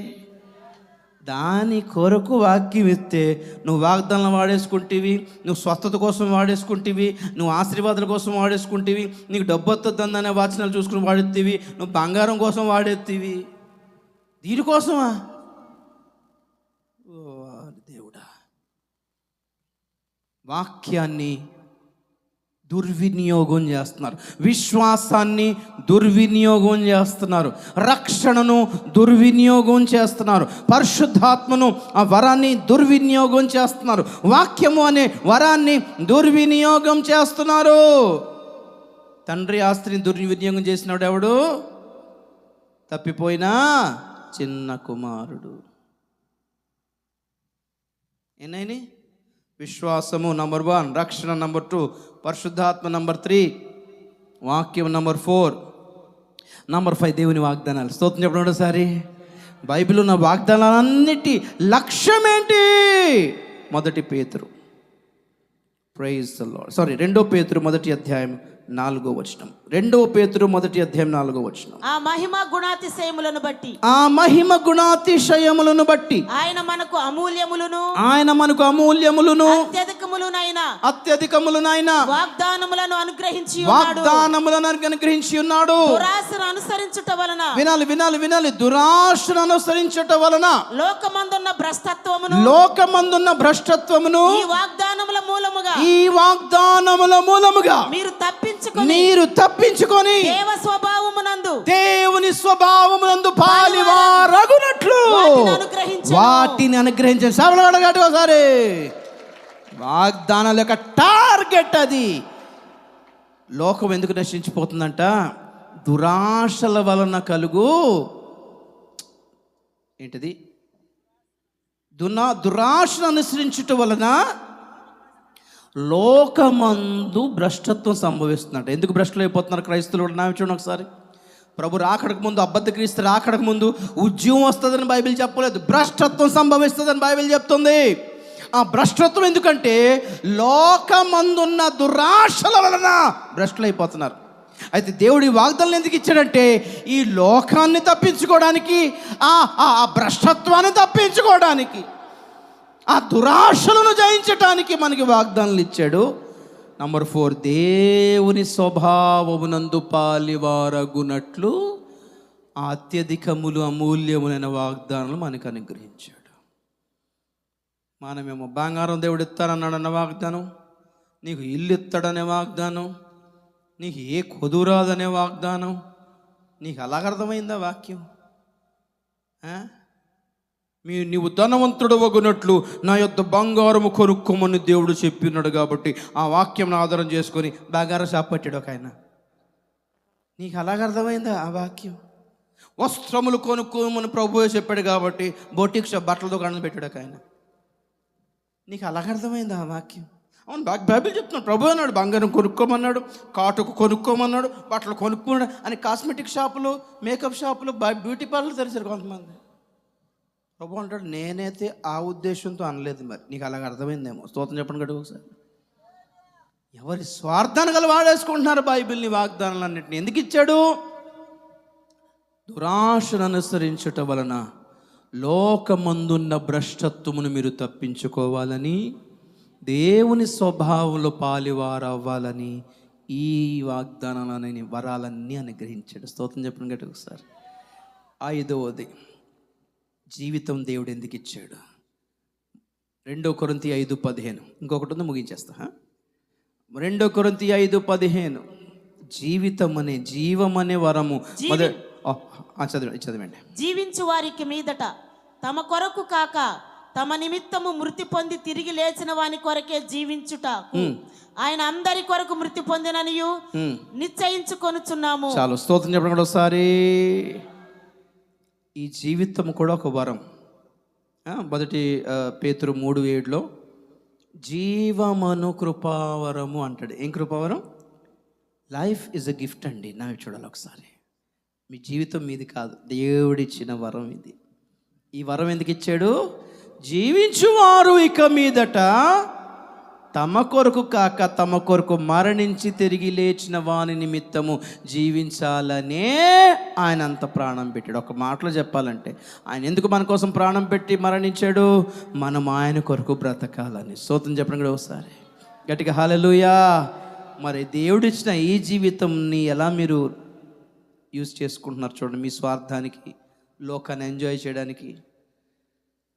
దాని కొరకు వాక్యం ఇస్తే నువ్వు వాగ్దానం వాడేసుకుంటేవి, నువ్వు స్వస్థత కోసం వాడేసుకుంటేవి, నువ్వు ఆశీర్వాదాల కోసం వాడేసుకుంటేవి, నీకు డబ్బు వస్తుందనే వాచనాలు చూసుకుని వాడేత్తివి, నువ్వు బంగారం కోసం వాడేత్తివి. దీనికోసమా? దేవుడా, వాక్యాన్ని దుర్వినియోగం చేస్తున్నారు. విశ్వాసాన్ని దుర్వినియోగం చేస్తున్నారు. రక్షణను దుర్వినియోగం చేస్తున్నారు. పరిశుద్ధాత్మను ఆ వరాన్ని దుర్వినియోగం చేస్తున్నారు. వాక్యము అనే వరాన్ని దుర్వినియోగం చేస్తున్నారు. తండ్రి ఆస్తిని దుర్వినియోగం చేసినాడు ఎవడు? తప్పిపోయినా చిన్న కుమారుడు. ఏనాయని? విశ్వాసము నంబర్ 1, రక్షణ నంబర్ 2, పరిశుద్ధాత్మ నంబర్ 3, వాక్యం నంబర్ 4, నంబర్ 5 దేవుని వాగ్దానాలు. స్తోత్రం చెప్పడం ఒకసారి. బైబిల్ ఉన్న వాగ్దానాలన్నిటి లక్ష్యం ఏంటి? 1 పేతురు, ప్రైజ్ ది లార్డ్, 2 పేతురు 1వ అధ్యాయం 4వ వచనం. 2 పేతురు 1వ అధ్యాయం 4వ వచనం. ఆ మహిమ గుణాతిశయములను బట్టి, ఆ మహిమ గుణాతిశయములను బట్టి ఆయన మనకు అమూల్యములను, అత్యధికములునైన వాగ్దానములను అనుగ్రహించి ఉన్నాడు. దురాశను అనుసరించుట వలన, వినాలి, దురాశను అనుసరించుట వలన లోకమందున్న భ్రష్టత్వమును ఈ వాగ్దానముల మూలముగా మీరు తప్పించుకొని దేవుని స్వభావమునందు పాలివారగునట్లు వాటిని అనుగ్రహించండి. సభలు ఒకసారి. వాగ్దానాల యొక్క టార్గెట్ అది. లోకం ఎందుకు నశించిపోతుందంట? దురాశల వలన కలుగు ఏంటిది? దురాశను అనుసరించుట వలన లోకమందు భ్రష్టత్వం సంభవిస్తుందంట. ఎందుకు భ్రష్టులు అయిపోతున్నారు క్రైస్తవులు? నా చూడండి ఒకసారి. ప్రభు రాకడకు ముందు, అబద్ధ క్రీస్తు రాకడకు ముందు ఉద్యమం వస్తుందని బైబిల్ చెప్పలేదు. భ్రష్టత్వం సంభవిస్తుందని బైబిల్ చెప్తుంది. ఆ భ్రష్టత్వం ఎందుకంటే లోకమందున్న దురాశల వలన భ్రష్టులు అయిపోతున్నారు. అయితే దేవుడి వాగ్దానం ఎందుకు ఇచ్చాడంటే ఈ లోకాన్ని తప్పించుకోవడానికి, ఆ భ్రష్టత్వాన్ని తప్పించుకోవడానికి, ఆ దురాశలను జయించటానికి మనకి వాగ్దానాలు ఇచ్చాడు. నంబర్ 4, దేవుని స్వభావమునందు పాలివారగునట్లు అత్యధికములు అమూల్యములైన వాగ్దానాలు మనకు అనుగ్రహించాడు. మనమేమో బంగారం దేవుడు ఇస్తానన్నాడన్న వాగ్దానం, నీకు ఇల్లు ఇస్తాడనే వాగ్దానం, నీకు ఏ కొదురాదనే వాగ్దానం. నీకు అలాగర్థమైందా వాక్యం? నీవు ధనవంతుడు వగునట్లు నా యొద్ద బంగారము కొనుక్కోమని దేవుడు చెప్పినాడు. కాబట్టి ఆ వాక్యం ఆధారం చేసుకొని బంగారం షాప్ పెట్టాడు ఒక ఆయన. నీకు అలాగర్థమైందా ఆ వాక్యం? వస్త్రములు కొనుక్కోమని ప్రభువే చెప్పాడు కాబట్టి బొటిక్ షాప్, బట్టల దుకాణం పెట్టాడు ఒక ఆయన. నీకు అలాగర్థమైందా ఆ వాక్యం? అవును, బైబిల్ చెప్తున్నాడు. ప్రభు అన్నాడు బంగారం కొనుక్కోమన్నాడు, కాటుకు కొనుక్కోమన్నాడు, బట్టలు కొనుక్కోమన్నాడు అని. కాస్మెటిక్ షాపులు, మేకప్ షాపులు, బ్యూటీ పార్లర్ తెరిచారు కొంతమంది. ప్రభు అంటాడు నేనైతే ఆ ఉద్దేశంతో అనలేదు. మరి నీకు అలాగ అర్థమైందేమో. స్తోత్రం చెప్పండి గడువు ఒకసారి. ఎవరి స్వార్థాన్ని గల వాడేసుకుంటున్నారు బైబిల్ని, వాగ్దానాలన్నింటినీ. ఎందుకు ఇచ్చాడు? దురాశను అనుసరించుట వలన లోకమందున్న భ్రష్టత్వమును మీరు తప్పించుకోవాలని, దేవుని స్వభావంలో పాలివారవ్వాలని ఈ వాగ్దానాలని, వరాలన్నీ అనుగ్రహించాడు. స్తోత్రం చెప్పండి గట్టిగా ఒకసారి. 5వది, జీవితం దేవుడు ఎందుకు ఇచ్చాడు? 2 కొరింథీ 5:15. ఇంకొకటి ఉంది, ముగించేస్తా. 2 కొరింథీ 5:15. జీవం అనే వరము చదివండి. జీవించు వారికి మీదట తమ కొరకు కాక తమ నిమిత్తము మృతి పొంది తిరిగి లేచిన వాని కొరకే జీవించుట ఆయన అందరి కొరకు మృతి పొందిననియు నిశ్చయించుకొనుచున్నాము. చాలు, స్తోత్రం చెప్పండి కూడా ఒకసారి. ఈ జీవితం కూడా ఒక వరం. 1 పేతురు 3:7 జీవమను కృపావరము అంటాడు. ఏం కృపావరం? లైఫ్ ఈజ్ అ గిఫ్ట్ అండి. నా చూడాలి ఒకసారి. మీ జీవితం మీది కాదు, దేవుడిచ్చిన వరం ఇది. ఈ వరం ఎందుకు ఇచ్చాడు? జీవించువారు ఇక మీదట తమ కొరకు కాక తమ కొరకు మరణించి తిరిగి లేచిన వాని నిమిత్తము జీవించాలనే ఆయన అంత ప్రాణం పెట్టాడు. ఒక మాటలో చెప్పాలంటే ఆయన ఎందుకు మన కోసం ప్రాణం పెట్టి మరణించాడు? మనం ఆయన కొరకు బ్రతకాలని. స్తోత్రం చెప్పండి కూడా ఒకసారి గట్టిగా హల్లెలూయా. మరి దేవుడిచ్చిన ఈ జీవితంని ఎలా మీరు యూజ్ చేసుకుంటున్నారు చూడండి. మీ స్వార్థానికి, లోకాన్ని ఎంజాయ్ చేయడానికి.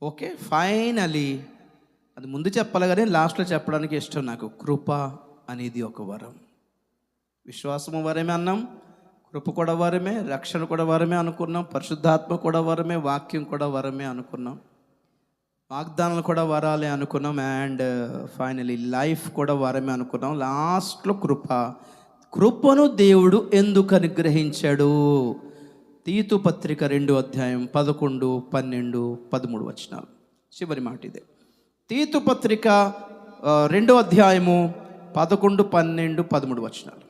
ఓకే, ఫైనలీ అది ముందు చెప్పాలి కానీ లాస్ట్లో చెప్పడానికి ఇష్టం నాకు. కృప అనేది ఒక వరం. విశ్వాసము వరమే అన్నాం, కృప కూడా వరమే, రక్షణ కూడా వరమే అనుకున్నాం, పరిశుద్ధాత్మ కూడా వరమే, వాక్యం కూడా వరమే అనుకున్నాం, వాగ్దానాలు కూడా వరాలే అనుకున్నాం, అండ్ ఫైనలీ లైఫ్ కూడా వరమే అనుకున్నాం. లాస్ట్లో కృపను దేవుడు ఎందుకు అనుగ్రహించాడు? తీతు పత్రిక 2వ అధ్యాయం 11, 12, 13 వచనాలు. చివరి మాట ఇదే. తీతు పత్రిక 2వ అధ్యాయము 11, 12, 13 వచనాలు.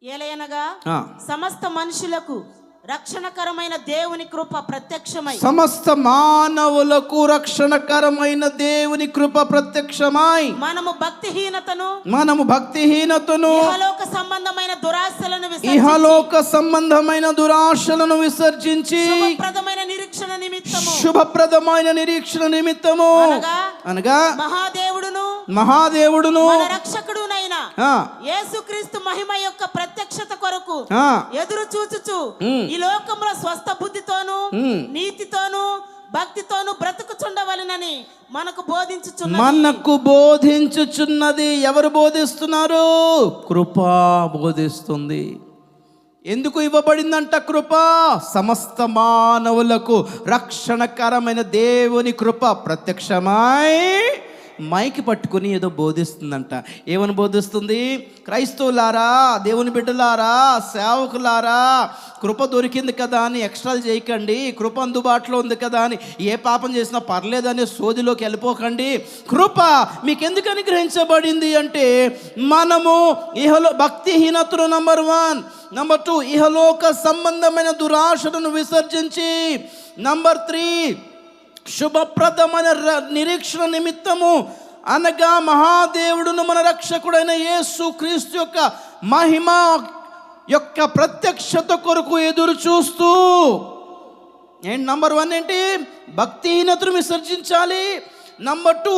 ఏలయనగా సమస్త మనుషులకు రక్షణకరమైన దేవుని కృప ప్రత్యక్షమై, సమస్త మానవులకు రక్షణకరమైన దేవుని కృప ప్రత్యక్షమై, మనము భక్తిహీనతను ఇహలోక సంబంధమైన దురాశలను విసర్జించి శుభప్రదమైన నిరీక్షణ నిమిత్తము అనగా మహాదేవుడును మన రక్షకుడునైన యేసుక్రీస్తు మహిమ యొక్క ప్రత్యక్షత కొరకు ఎదురు చూచుచు ఈ లోకంలో స్వస్థ బుద్ధితోను నీతితోను భక్తితోను బ్రతుకుచుండవలెనని మనకు బోధించుచున్నది. ఎవరు బోధిస్తున్నారు? కృప బోధిస్తుంది. ఎందుకు ఇవ్వబడిందంట కృప? సమస్త మానవులకు రక్షణకరమైన దేవుని కృప ప్రత్యక్షమై, మైకి పట్టుకుని ఏదో బోధిస్తుందంట. ఏమని బోధిస్తుంది? క్రైస్తవులారా, దేవుని బిడ్డలారా, సేవకులారా, కృప దొరికింది కదా అని ఎక్స్ట్రాలు చేయకండి, కృప అందుబాటులో ఉంది కదా అని ఏ పాపం చేసినా పర్లేదనే సోదిలోకి వెళ్ళిపోకండి. కృప మీకు ఎందుకు అనుగ్రహించబడింది అంటే, మనము భక్తిహీనతను నంబర్ 1, నంబర్ 2 ఇహలోక సంబంధమైన దురాశలను విసర్జించి, నంబర్ 3 శుభప్రదమైన నిరీక్షణ నిమిత్తము అనగా మహాదేవుడును మన రక్షకుడైన యేసు క్రీస్తు యొక్క మహిమ యొక్క ప్రత్యక్షత కొరకు ఎదురు చూస్తూ. నంబర్ 1 ఏంటి? భక్తిహీనతను విసర్జించాలి. నంబర్ 2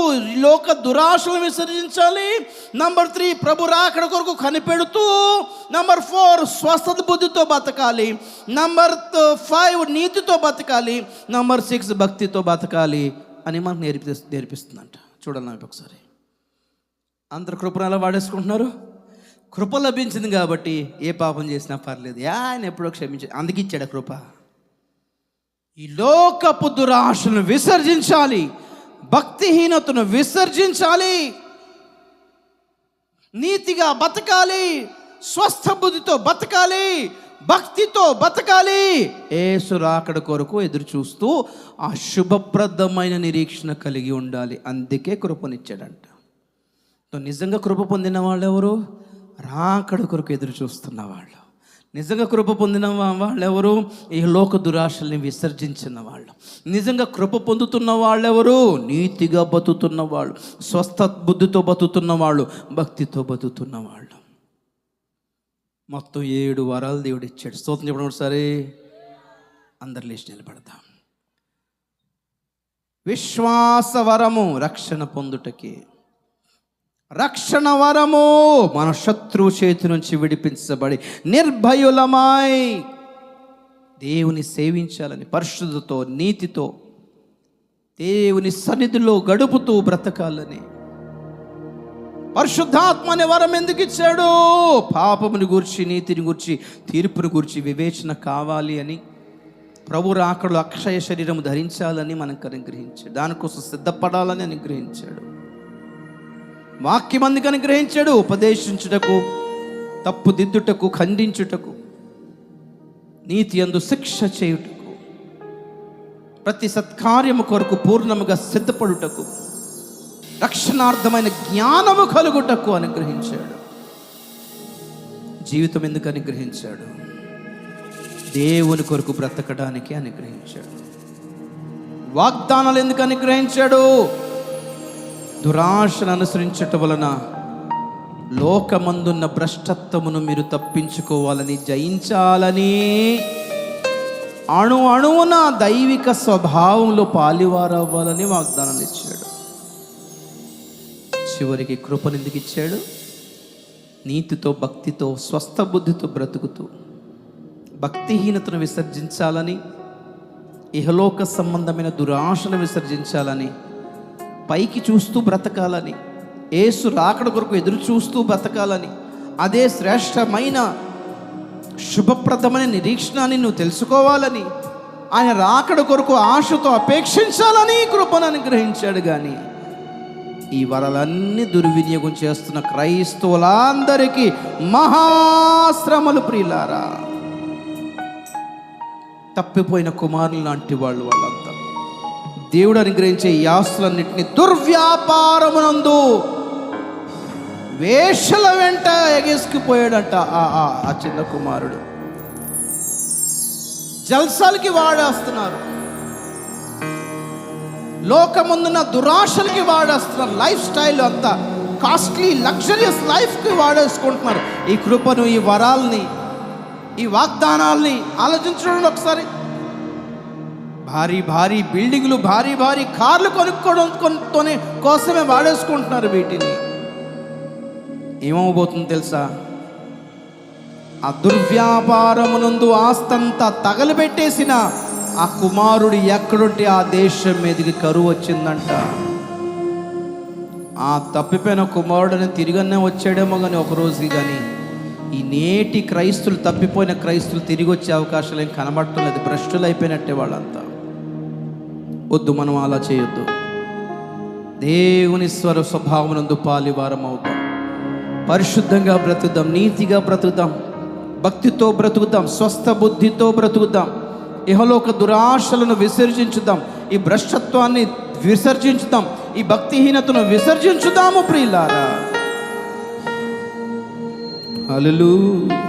లోక దురాశలను విసర్జించాలి. నంబర్ 3 ప్రభు రాకడ కొరకు కనిపెడుతూ. నంబర్ 4 స్వస్థత బుద్ధితో బతకాలి. నంబర్ 5 నీతితో బతకాలి. నంబర్ 6 భక్తితో బతకాలి అని మనకు నేర్పిస్తుందంట. చూడాలి ఒకసారి. అందరు కృపను అలా వాడేసుకుంటున్నారు. కృప లభించింది కాబట్టి ఏ పాపం చేసినా పర్లేదు, ఆయన ఎప్పుడో క్షమించాడు, అందుకే ఇచ్చాడు కృప. ఈ లోకపు దురాశను విసర్జించాలి, భక్తిహీనతను విసర్జించాలి, నీతిగా బతకాలి, స్వస్థ బుద్ధితో బతకాలి, భక్తితో బతకాలి. యేసు రాకడ కొరకు ఎదురు చూస్తూ ఆ శుభప్రదమైన నిరీక్షణ కలిగి ఉండాలి. అందుకే కృపనిచ్చాడంట. నిజంగా కృప పొందిన వాళ్ళు ఎవరు? రాకడ కొరకు ఎదురు చూస్తున్న వాళ్ళు. నిజంగా కృప పొందిన వాళ్ళెవరు? ఈ లోక దురాశల్ని విసర్జించిన వాళ్ళు. నిజంగా కృప పొందుతున్న వాళ్ళెవరు? నీతిగా బతుకుతున్న వాళ్ళు, స్వస్థ బుద్ధితో బతుకుతున్న వాళ్ళు, భక్తితో బతుకుతున్న వాళ్ళు. మొత్తం 7 వరాలు దేవుడు ఇచ్చాడు. స్తోత్రం చెప్పడం ఒకసారి. అందరు లేచి నిలబడతాం. విశ్వాస వరము రక్షణ పొందుటకి, రక్షణ వరము మన శత్రువు చేతి నుంచి విడిపించబడి నిర్భయులమై దేవుని సేవించాలని, పరిశుద్ధతో నీతితో దేవుని సన్నిధిలో గడుపుతూ బ్రతకాలని. పరిశుద్ధాత్మ అనే వరం ఎందుకు ఇచ్చాడు? పాపముని గూర్చి, నీతిని గూర్చి, తీర్పుని గూర్చి వివేచన కావాలి అని, ప్రభు రాకడలో అక్షయ శరీరం ధరించాలని మనకు అనుగ్రహించాడు. దానికోసం సిద్ధపడాలని అనుగ్రహించాడు. వాక్యం అందుకు అనుగ్రహించాడు. ఉపదేశించుటకు, తప్పుదిద్దుటకు, ఖండించుటకు, నీతి యందు శిక్ష చేయుటకు, ప్రతి సత్కార్యము కొరకు పూర్ణముగా సిద్ధపడుటకు, రక్షణార్థమైన జ్ఞానము కలుగుటకు అనుగ్రహించాడు. జీవితం ఎందుకు అనుగ్రహించాడు? దేవుని కొరకు బ్రతకడానికి అనుగ్రహించాడు. వాగ్దానాలు ఎందుకు అనుగ్రహించాడు? దురాశను అనుసరించటం వలన లోకమందున్న భ్రష్టత్వమును మీరు తప్పించుకోవాలని, జయించాలని, అణువున దైవిక స్వభావంలో పాలివారవ్వాలని వాగ్దానాలు ఇచ్చాడు. చివరికి కృపను ఎందుకు ఇచ్చాడు? నీతితో, భక్తితో, స్వస్థ బుద్ధితో బ్రతుకుతూ భక్తిహీనతను విసర్జించాలని, ఇహలోక సంబంధమైన దురాశను విసర్జించాలని, పైకి చూస్తూ బ్రతకాలని, యేసు రాకడ కొరకు ఎదురు చూస్తూ బతకాలని, అదే శ్రేష్టమైన శుభప్రదమైన నిరీక్షణని నువ్వు తెలుసుకోవాలని, ఆయన రాకడ కొరకు ఆశతో అపేక్షించాలని కృపను అనుగ్రహించాడు. కానీ ఈ వరాలన్నీ దుర్వినియోగం చేస్తున్న క్రైస్తవులందరికీ మహాశ్రమలు ప్రియులారా. తప్పిపోయిన కుమారులు లాంటి వాళ్ళంతా దేవుడు అనుగ్రహించే ఈ ఆస్తులన్నింటినీ దుర్వ్యాపారమునందు వేషల వెంట ఎగేసుకుపోయాడంట ఆ చిన్న కుమారుడు. జల్సాలకి వాడేస్తున్నారు, లోకముందున్న దురాశలకి వాడేస్తున్నారు, లైఫ్ స్టైల్ అంతా కాస్ట్లీ లగ్జరియస్ లైఫ్కి వాడేసుకుంటున్నారు. ఈ కృపను, ఈ వరాల్ని, ఈ వాగ్దానాల్ని ఆలోచించడం ఒకసారి. భారీ భారీ బిల్డింగ్లు, భారీ భారీ కార్లు కొనుక్కోవడంతోనే కోసమే వాడేసుకుంటున్నారు వీటిని. ఏమవబోతుంది తెలుసా? ఆ దుర్వ్యాపారమునందు ఆస్తంతా తగలబెట్టేసిన ఆ కుమారుడు ఎక్కడుంటే ఆ దేశం మీదకి కరువు వచ్చిందంట. ఆ తప్పిపోయిన కుమారుడిని తిరిగనే వచ్చాడేమో కానీ ఒకరోజు, కానీ ఈ నేటి క్రైస్తులు, తప్పిపోయిన క్రైస్తులు తిరిగి వచ్చే అవకాశాలు ఏం కనబడటం లేదు. భ్రష్టులు అయిపోయినట్టే వాళ్ళంతా. వద్దు, మనం అలా చేయొద్దు. దేవుని స్వభావమునందు పాలివారం అవుతాం, పరిశుద్ధంగా బ్రతుకుదాం, నీతిగా బ్రతుకుదాం, భక్తితో బ్రతుకుదాం, స్వస్థ బుద్ధితో బ్రతుకుదాం, ఇహలోక దురాశలను విసర్జించుదాం, ఈ భ్రష్టత్వాన్ని విసర్జించుదాం, ఈ భక్తిహీనతను విసర్జించుదాము ప్రియులారా. హల్లెలూయా.